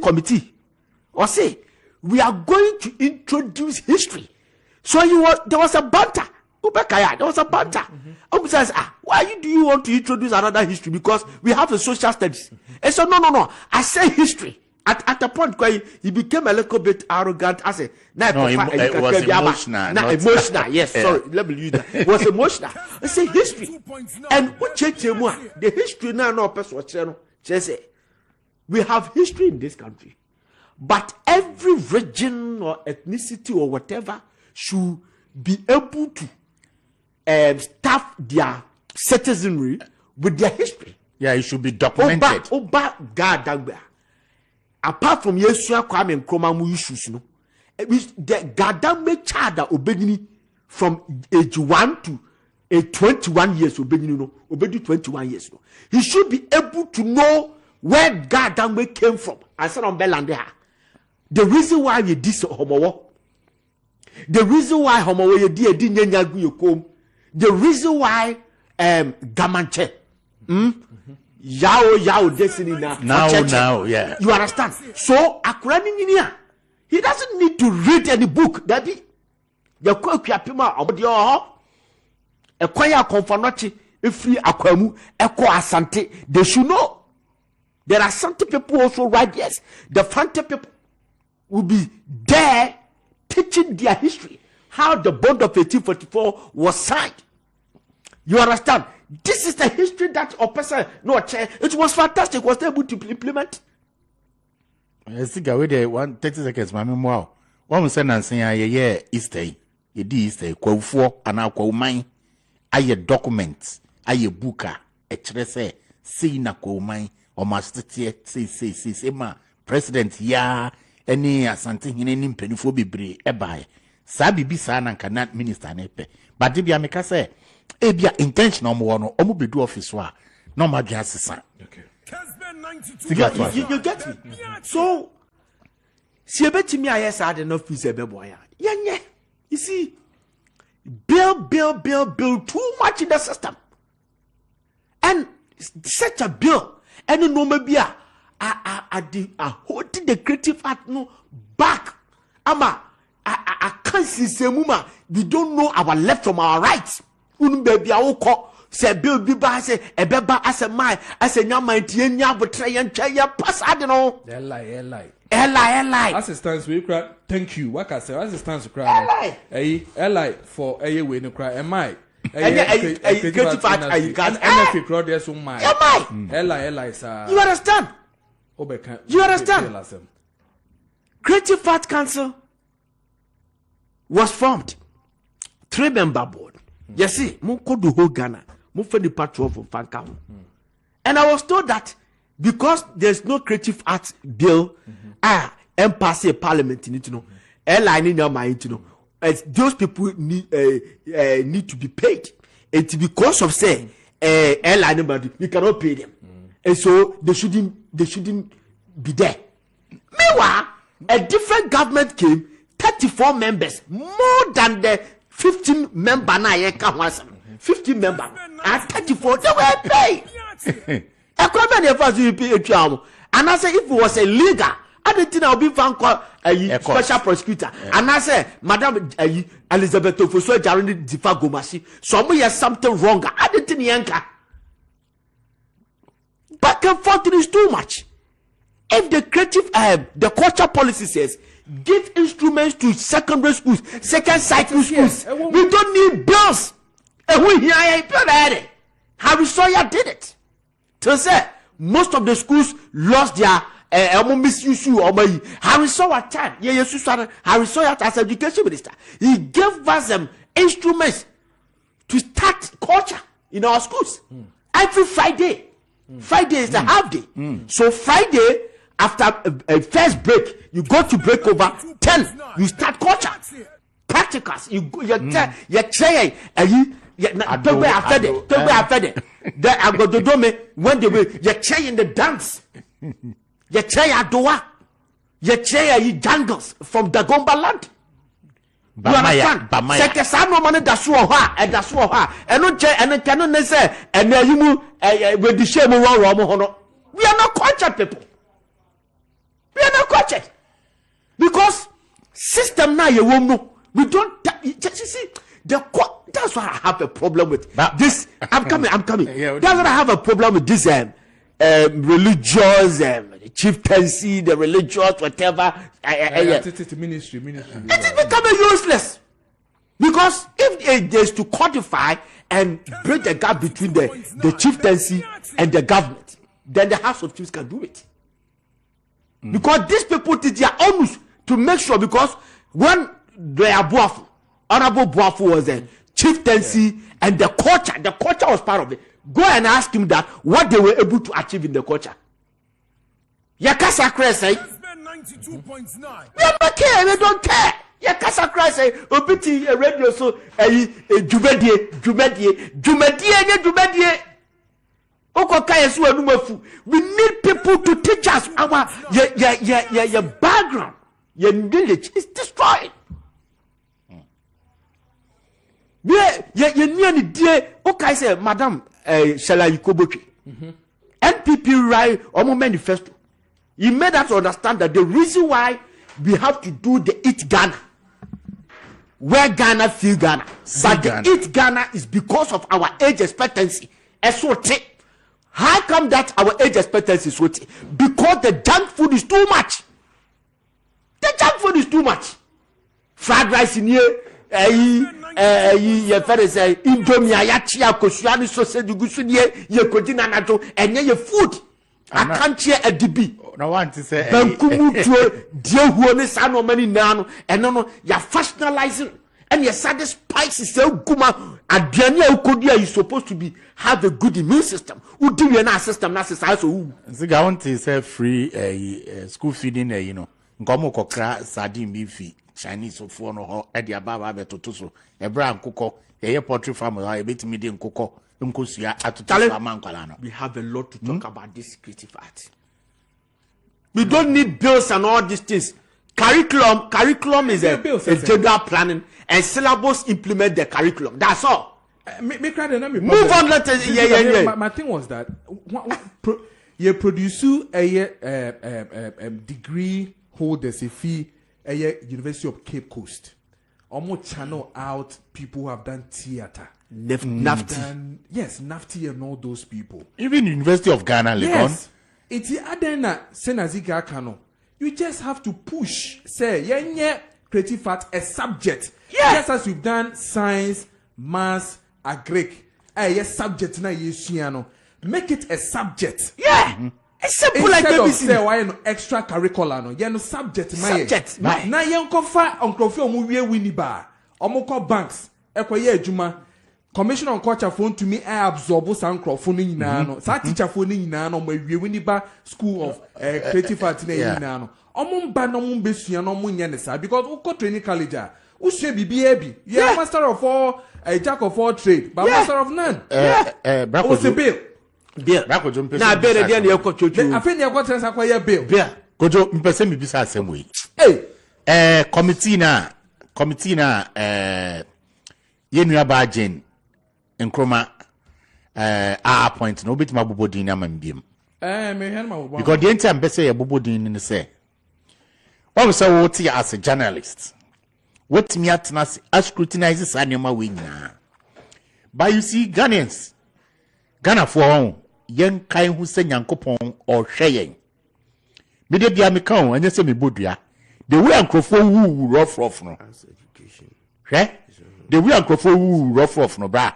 committee, or say, we are going to introduce history. So there was a banter. There was a banter. Says, why do you want to introduce another history? Because we have a social studies. And so no. I say history. At the point where he became a little bit arrogant, I say, it was emotional. Emotional, yes, sorry, let me use that. It was emotional. I say history. And the history now, we have history in this country. But every region or ethnicity or whatever should be able to staff their citizenry with their history. Yeah, it should be documented. Apart from Yesua Kwame Nkrumah issues, the Gadame child obedini from age 1 to 21 years obedi 21 years. He should be able to know where Gadame came from. I said on Belandeha. The reason why we did homowo. The reason why homowo ye di nyanyagu yokom. The reason why Gamanche Yao destiny now, yeah. You understand? So Akurani he doesn't need to read any book. Daddy, the Kwapima Obodio, a choir confanochi, if free Akwamu, Eko Asante, they should know. There are Asante people also right, yes. The Fante people will be there teaching their history, how the bond of 1844 was signed. You understand? This is the history that a person it was fantastic. Was able to implement. I think I wait 30 seconds. My memoir. One was saying Easter. You did Easter. Kwa ufo ana kwa umai. Aye documents. Aye booker. Echrese. See na kwa umai. O master say ma president ya any asante hine ni mpenifo bebre ebae. Sa bibi sa na nka minister na epe. But dibia meka say ebia intentional mo omo bedu office wa no ma dwa sesa. Okay. You get me? So si ebetimi ayesa de no office ebebo ya. Yenye. You see, bill too much in the system. And such a bill and no maybe holding the creative art no back. Ama I can't see semuma. We don't know our left from our right. Baby, I will call. Say Bill Biba say a beba as a my as a young man tia betray and chaya pass. I don't know. Lie. Assistance we cry. Thank you. What I say? Assistance cry. Lie for a way no cry. Am I? Creative art. NFA crowd there so my. Am I? Lie, sir. You understand? You understand? Creative Art Council was formed. 3-member board. You see, mo ko do whole Ghana, mo for the patrol from Fankam. And I was told that because there's no creative arts bill, pass a parliament need to know, airline in your mind to know, those people need to be paid. It's because of say airline, but we cannot pay them. and so they shouldn't be there. Meanwhile, a different government came, 34 members, more than the 15 member now. 15 member and 34, they were paid. And I say if it was illegal, I didn't think I would be found a special prosecutor. And I say, Madam Elizabeth Ofoso Jaroni Difa Gomasi, somebody has something wrong. I didn't think Yanka. Back and forth is too much. If the creative, the culture policy says, give instruments to secondary schools, second cycle schools, we don't need bills. And we hear Harry Sawyer did it. To say most of the schools lost their misuse or Harry Sawyer time. Harry Sawyer as education minister, he gave us instruments to start culture in our schools every Friday. Friday is a half day. So Friday after a first break, you go to break over 10. You start culture practicals. You try then I go to dome when they will you try in the dance. You try adoa. You try jungles from the Gomba land. You understand? Seke sa no money da so ha e da so ha e no je e no kanu ne say e na yimu we di shame ro mo hono. We are not cultured people. We are not cultured because system now you won't know. We don't you see that's why I have a problem with this. I'm coming. Yeah, that's why I have a problem with this religious chieftaincy, the religious whatever. Ministry. It is becoming useless because if it is to codify and break the gap between the chieftaincy and the government, then the House of Chiefs can do it. Because these people did their honors to make sure, because when they are Boafu, Honorable Boafu was a chieftaincy and the culture was part of it. Go and ask him that what they were able to achieve in the culture. Yakasa Christ say, we don't care. Yakasa Christ say, obiti a radio so a jumedie. We need people to teach us our your background, your village is destroyed. Okay, say, Madam Shala Yukoboki, NPP write Omo manifesto. He made us understand that the reason why we have to do the Eat Ghana, where Ghana feel Ghana, but the Eat Ghana is because of our age expectancy. How come that our age expectancy is so low? Because the junk food is too much. The junk food is too much. Fried rice in here, Indomie, Ayachia, Koshuani, sausage, Gusunie, Yekodina Nato, and your food. I can't hear a DB. No one to say, dear Huone Sano Mani Nano, and no, you're fashionalizing. And your sad spice is so guma. Adriania Ukodia is supposed to be have a good immune system. Who do you system? That's also I want to say free school feeding, Gomo Kokra, Sardine beefy, Chinese of phone or Eddie Ababa Betotoso, a brown cocoa, a poultry farmer, a bit medium cocoa, Uncosia at Mancolano. We have a lot to talk about this creative art. We don't need bills and all these things. Curriculum is a general planning, and syllabus implement the curriculum. That's all. Move on. My thing was that you produce a degree holders a fee a University of Cape Coast. Almost channel out people who have done theater. Nafti. Yes, Nafti and all those people. Even University of Ghana, yes. It's the Adena Senazika Kano. You just have to push, say, creative art a subject. Yeah. Just as you've done science, maths, agric. Yes, subject na yesiano. Make it a subject. Yeah. It's simple like ABC. Instead of say, extra curricular, no, no subject. Subject. Na yen kofa onkofi omuwie winiba. Omoko banks. Ekwa ye juma. Commission on Culture phone to me, I absorb some crowdfunding nano. Sa teacher phoning nano, my Winiba School of Creative Art nano. Omumba no mumbesia no munyanesa because Uko training college. Ushe BBAB. You are master of all, a jack of all trade, but master of none. What's the bill? Bill. Na Bill dey na ekọ chocho. Afi ne ekọ trensa kwa ye Bill. Bill. Kojo mpese mi bisa asem we. Hey. Committee na yenua ba Jane Gyankroma appoint no bit ma bobodin na mambiem. Me hen ma bobo. Because the entire mpese ye bobodin ni say. What say what you as a journalist? What me atna scrutinize sanema we nyina. But you see Ghanaians Ghana for yen kai hu se Nyankopon or hwe me de bia me kan anya se me bodua the way ankrofo wu rough no hwe the way ankrofo wu rough no bra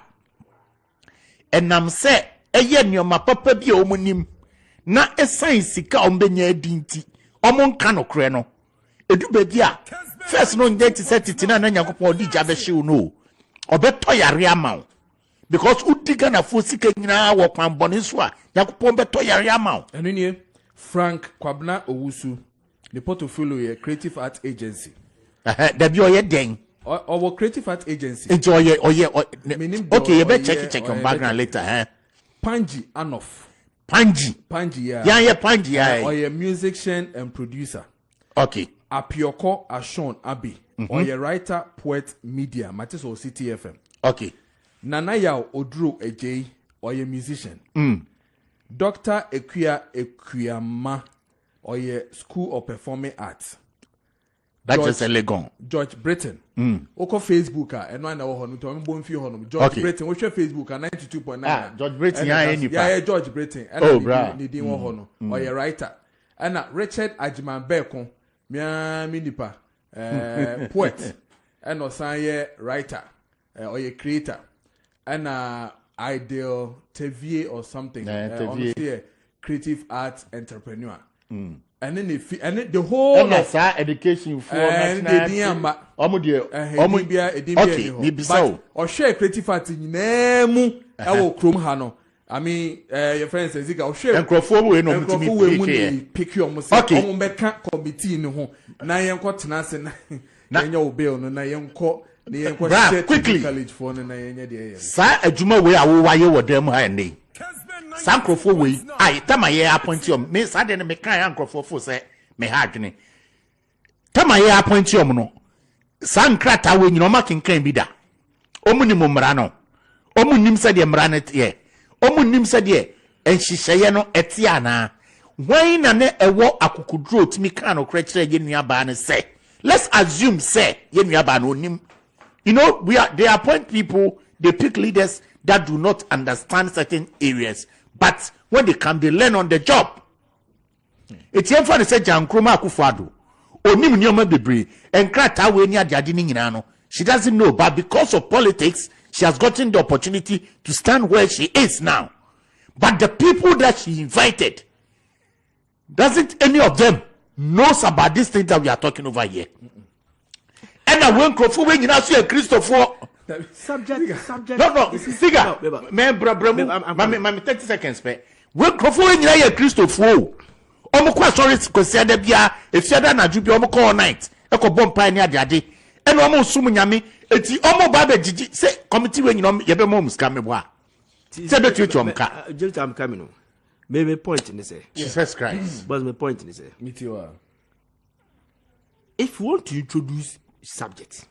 enam se eye nioma papa bia omunim na esan sika ombenya adinti omonka no kre no edu ba bia first no nde ti set titina na Nyankopon di jabe hye no obeto yare amaw because udiga na fo sika nyina wo kwan bone so a Nyankopon beto yare amaw enu nie Frank Kwabna Owusu the portfolio ye Creative Art Agency da bi oye den our Creative Art Agency into oye okay you better check on background later Panji Anof Panji yeah Panji oye musician and producer okay Apioko Ashon Abi oye writer poet media matis or CTFM okay Nana Yao Odro Ejay oye musician Dr. Ekuyama oye School of Performing Arts that is elegant George Britain oko Facebook eno na wo hono to mbo mfi hono George Britain wo hwe Facebook 92.9 George Britain ya enipa yeah George Britain ni din wo hono oye writer ana Richard Ajiman Beko mi nipa poet eno san ye writer oye creator ana Ideal Tevier or something honestly creative arts entrepreneur and then the whole of education for national okay me bisa or share creative arts nyina mu ewo krom ha no I mean your friends say zika o share enkrofo we no mutimi pick your mo say o mo beka committee ni ho na yen ko tena se na yen yo bill no na yen ko quickly college for na yen de sa adwuma we awo waye wodam ha nei sankrofo we ai tamaye appointium me sa de me kan ankrofo fo se me ha adwene tamaye appointium no sankrata we nyino makenkan bi da omunim mra no omunim se de mra ne te omunim se de enhihye no ete ana wan na ne ewo akukudro timi kan no kra kire ye nuaba ne se let's assume say ye nuaba no onim. You know, they appoint people, they pick leaders that do not understand certain areas. But when they come, they learn on the job. It's here for the say Gyankroma Akufo ADDO. Onim nyoma bebre. Enkrata we ni adjadi ni nyina no. She doesn't know, but because of politics, she has gotten the opportunity to stand where she is now. But the people that she invited, doesn't any of them knows about this thing that we are talking over here? And I went crofo when you see a Christopher subject no figure man bra 30 seconds pe when crofo when you a Christopher omo kwa sorry kwesi ada bia efiada na dwu bia omo call night e ko bom pa ni ade and omo sum nyame eti omo ba be gigi say committee when you ye be mom scam me bo a say be tweet am ka just am coming no me point in say Jesus Christ but my point in say me too if you want to introduce subject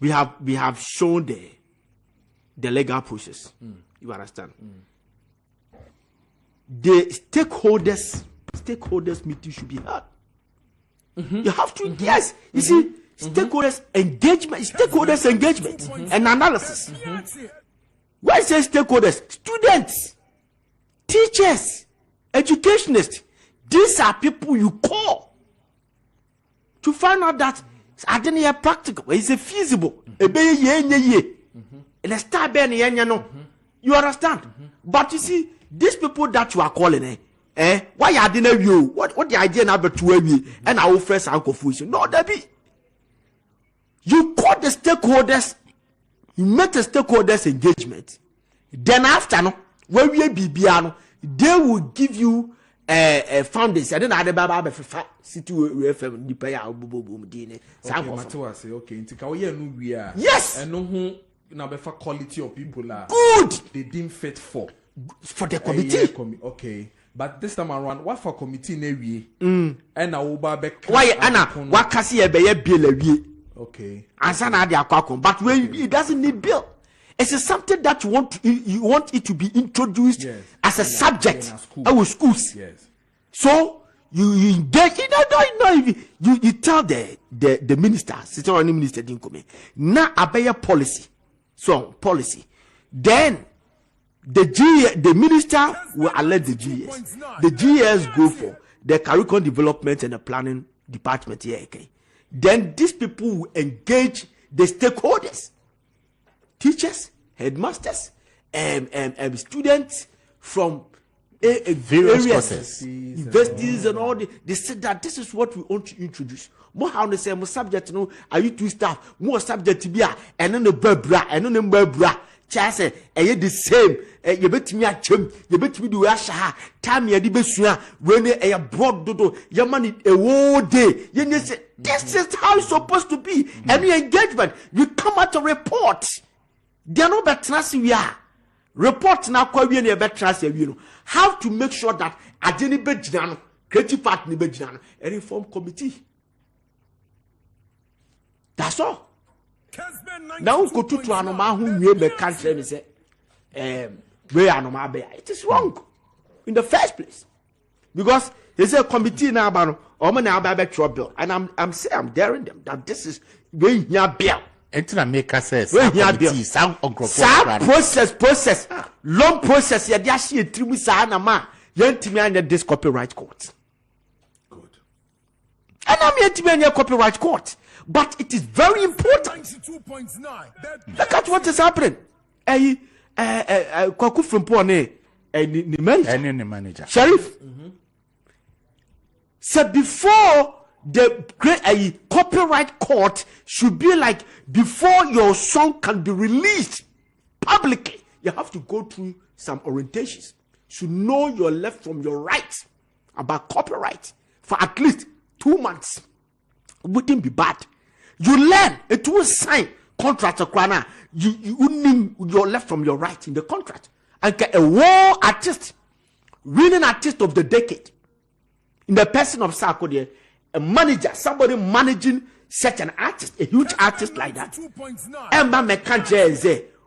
we have shown the legal process you understand the stakeholders meeting should be held you have to yes you see stakeholders engagement and analysis why say stakeholders students teachers educationists these are people you call to find out that I didn't hear practical. Is it feasible? And the start no. You understand? But you see, these people that you are calling, why I didn't you? What the idea now to me and our first confusion? No, that be. You call the stakeholders, you make the stakeholders engagement. Then after no, when we be they will give you founders. I don't know about city FM the pay out dine okay ntika we no we are yes and no who na be for quality of people are good they deem fit for for the committee. Okay. But this time around, what for committee nevi? And I will back. Why Anna? What can see a bill? Okay. But when it doesn't need bill, it's something that you want it to be introduced as a subject our schools. Yes. So you engage. You tell the minister, sitting on the minister didn't come in. Now a policy, policy. Then the minister will alert the GS. The GS go for the curriculum development and the planning department here. Okay. Then these people will engage the stakeholders, teachers, headmasters, students from various courses, universities, and all. They said that this is what we want to introduce. More how they say more subject, are you two staff? More subject to be and then the bra and then the bra. Chase, the same. You bet me a chum, you bet me do asha. Time ya di besua when a broad dodo, your money a whole day. You say this is how it's supposed to be. Any engagement, you come out to report. They are not better we are. Report now, how to make sure that at any bedjan, creative part ni bedjan, and inform committee. That's all. Now go to Anoma who we make country and say, where Anoma bear. It is wrong in the first place. Because there's a committee now about trouble. And I'm saying I'm daring them that this is going here bill. Entina make us say process long process ya dia she tribu sa na ma yantimi anya this copyright court. Good. And I'm yantimi anya copyright court. But it is very important. 92.9. Look at what is happening. Kwaku from Pone, the manager. Sheriff. So before the great copyright court should be like before your song can be released publicly, you have to go through some orientations. You should know your left from your right about copyright for at least 2 months. It wouldn't be bad. You learn it will sign contract akwana. You name your left from your right in the contract. And get a war artist, winning artist of the decade. In the person of Sarkodie, a manager, somebody managing such an artist, a huge artist like that. Emma Mekanje is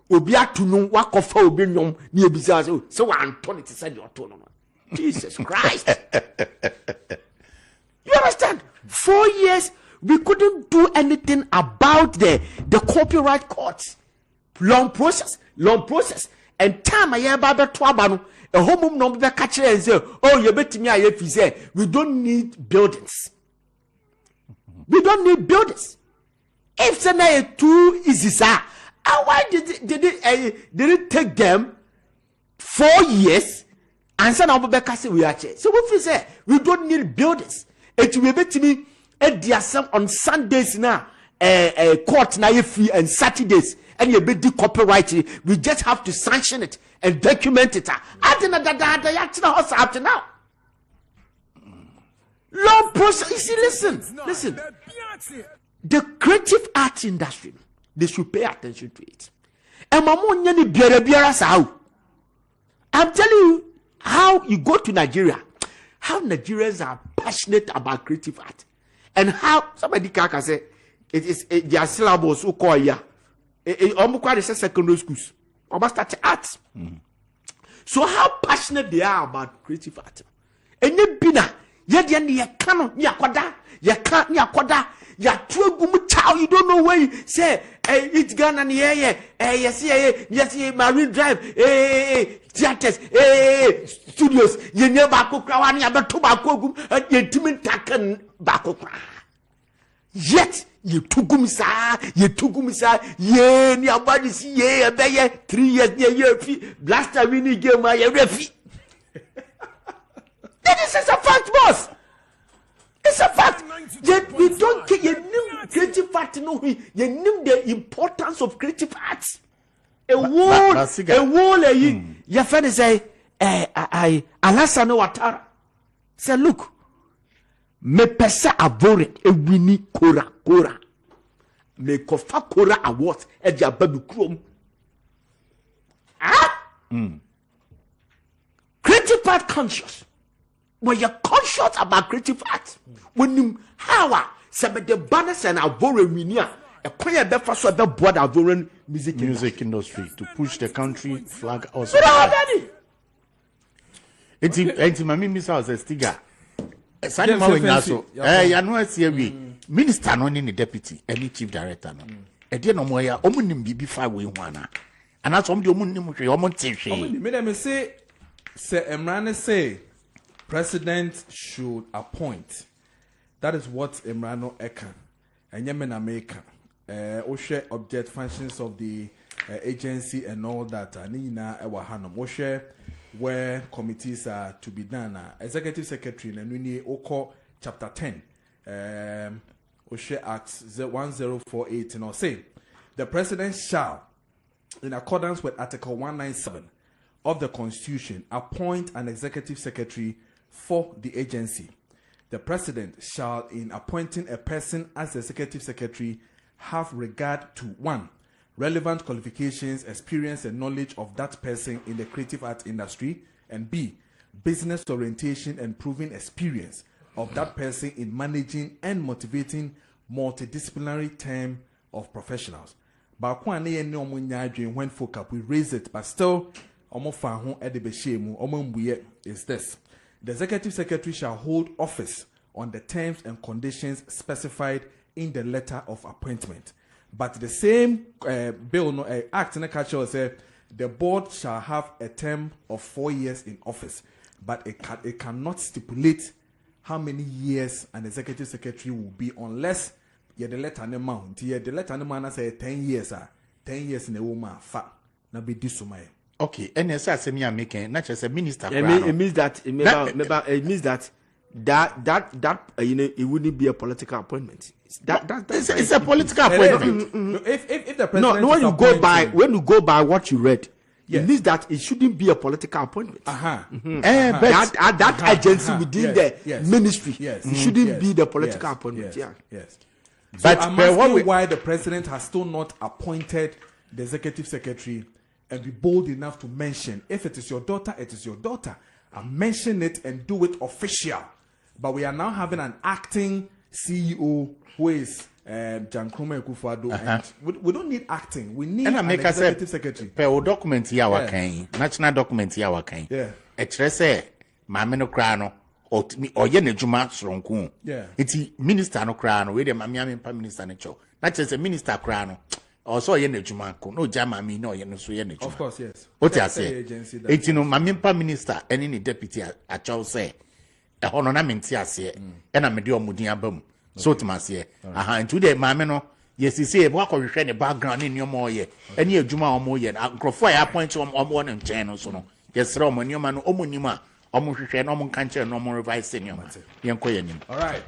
Obia to know what of Obinom near Bizazo. So Antony to send your tone. Jesus Christ. You understand? 4 years. We couldn't do anything about the copyright courts. Long process. And time I hear about Twabano, a home number catcher and say, oh, you bet me I say we don't need buildings. We don't need buildings. If it's too easy, sir, why did it take them 4 years? And son of Becca say we are. So what we say, we don't need buildings. It will be to me. On Sundays now, court now free and Saturdays, and you be the copyright. We just have to sanction it and document it. I didn't know that what's happening now. Long process. You see, listen. The creative arts industry, they should pay attention to it. And I'm telling you how you go to Nigeria, how Nigerians are passionate about creative art. And how somebody can say it is their syllables who call ya secondary schools or start arts. So how passionate they are about creative art. And you bina ya canon ya kwada ya can't ya kwada ya twegum chow. You don't know where you say it's Ghana yes Marine Drive theaters studios you never kukrawani about tobacco gum you timin taken bakokra. Yet you tugum sa ye ni abadi si ye abeye 3 years ye fi blaster winning game ye refi. This is a fact, boss. It's a fact. Yet we don't get you new creative art. No, you knew the importance of creative arts. A wall, your friend say, Alasano Watara. Say, look, me pesa avore e wini kora. Me kofa kora awards e dia baby chrome. art conscious. When you're conscious about creative art, when you how some of the banners and our boring minia, a quiet breakfast of the board of boring music industry to push the country flag also. It's Mammy Miss House Stiga. Sani Mawin also. I know it's here. Minister, no any deputy, any chief director. No. Edi no moya, omunim bibi 5 way wana. And that's om di omunim hwe, omonte me dem say Emrane say president should appoint. That is what Emrano Eka. And Yemen America. Oshe object functions of the agency and all that. Nina Ewa Hanum. Oshe where committees are to be done. Executive Secretary Nenuni Oko chapter 10. Oshe Acts 1048 and say the president shall, in accordance with Article 197 of the Constitution, appoint an executive secretary for the agency. The president shall, in appointing a person as the executive secretary, have regard to 1. Relevant qualifications, experience, and knowledge of that person in the creative arts industry, and B. Business orientation and proven experience of that person in managing and motivating multidisciplinary team of professionals. But when folk up, we raise it, but still, is this. The executive secretary shall hold office on the terms and conditions specified in the letter of appointment. But the same bill, act in the culture says the board shall have a term of 4 years in office, but it cannot stipulate how many years an executive secretary will be unless you the letter an amount. The letter an amount say 10 years. 10 years in a woman fa na be disumay. Okay, and yes, as me making not just a minister. It means that it means that you know it wouldn't be a political appointment. It's a political appointment. If the president when you go by what you read, it means that it shouldn't be a political appointment. That agency within the ministry, it shouldn't be the political appointment. Yes. But I'm asking why the president has still not appointed the executive secretary and be bold enough to mention, if it is your daughter, it is your daughter. And mention it and do it official. But we are now having an acting CEO who is Gyankroma Akufo ADDO. And we don't need acting. We need an executive secretary. Per document here, national document here, yeah. Say, Mameno Crano. Or yen juma stronku. Yeah. It's minister no crano, we the mammy prime minister no cho. Not just a minister crano. Also yen juma no jama me no yen so yen. Of course, yes. What I say? It's no mammy prime minister and any deputy a chow say. A hononament say, and I'm a dear mudia bum. So to my say, and today mameno, yes, he say, walk or share the background in your more ye, and ye juma or more yet. I'll grow fire points on 1 and 10 or so. Yes, Roman, your man, omunima. Almost share no more country, no more revised senior. All right.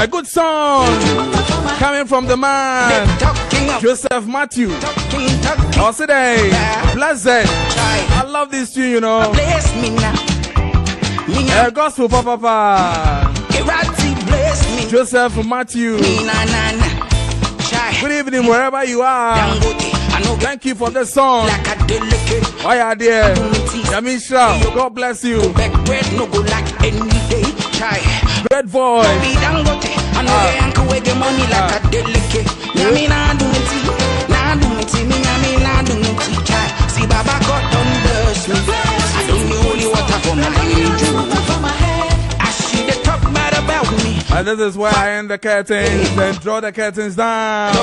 A good song coming from the man Joseph Matthew. Today, blessed. I love this tune, you know. Gospel Papa. Joseph Matthew. Good evening, wherever you are. Thank you for the song. Why are there? Yamisha, God bless you. Great voice. And this is where I end the curtains and draw the curtains down.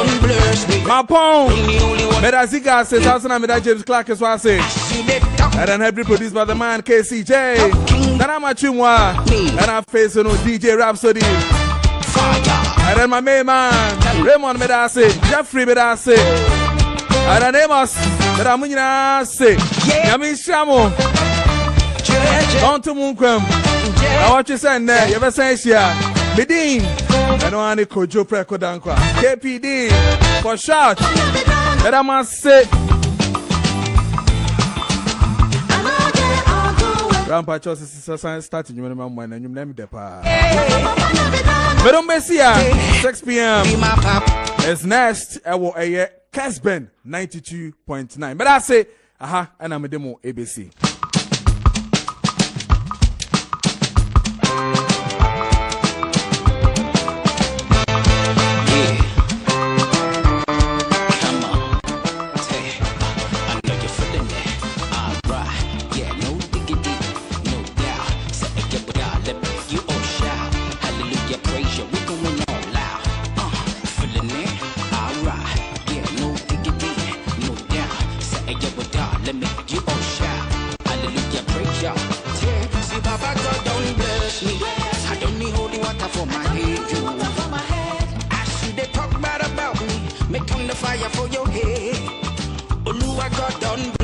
My poem. Medazika says, Meda James Clark is what I say. And then every produced by the man KCJ. Then I'm a Chumwa. And I face DJ Rhapsody. And then my main man, Raymond Medase, Jeffrey Medase. And then Amos, Medamunina say, Yamin Shamo. On to Munkwem. I want you saying there, you ever say, Medin, and one Kojo Preko Dankwa. KPD for short. That I must say. Grandpa Chose is starting you remember and you name the pa. Madam Messia, 6 p.m. It's next. I will a Casben 92.9. But I say, aha, and I'm a demo ABC. Fire for your head. Oluwa God done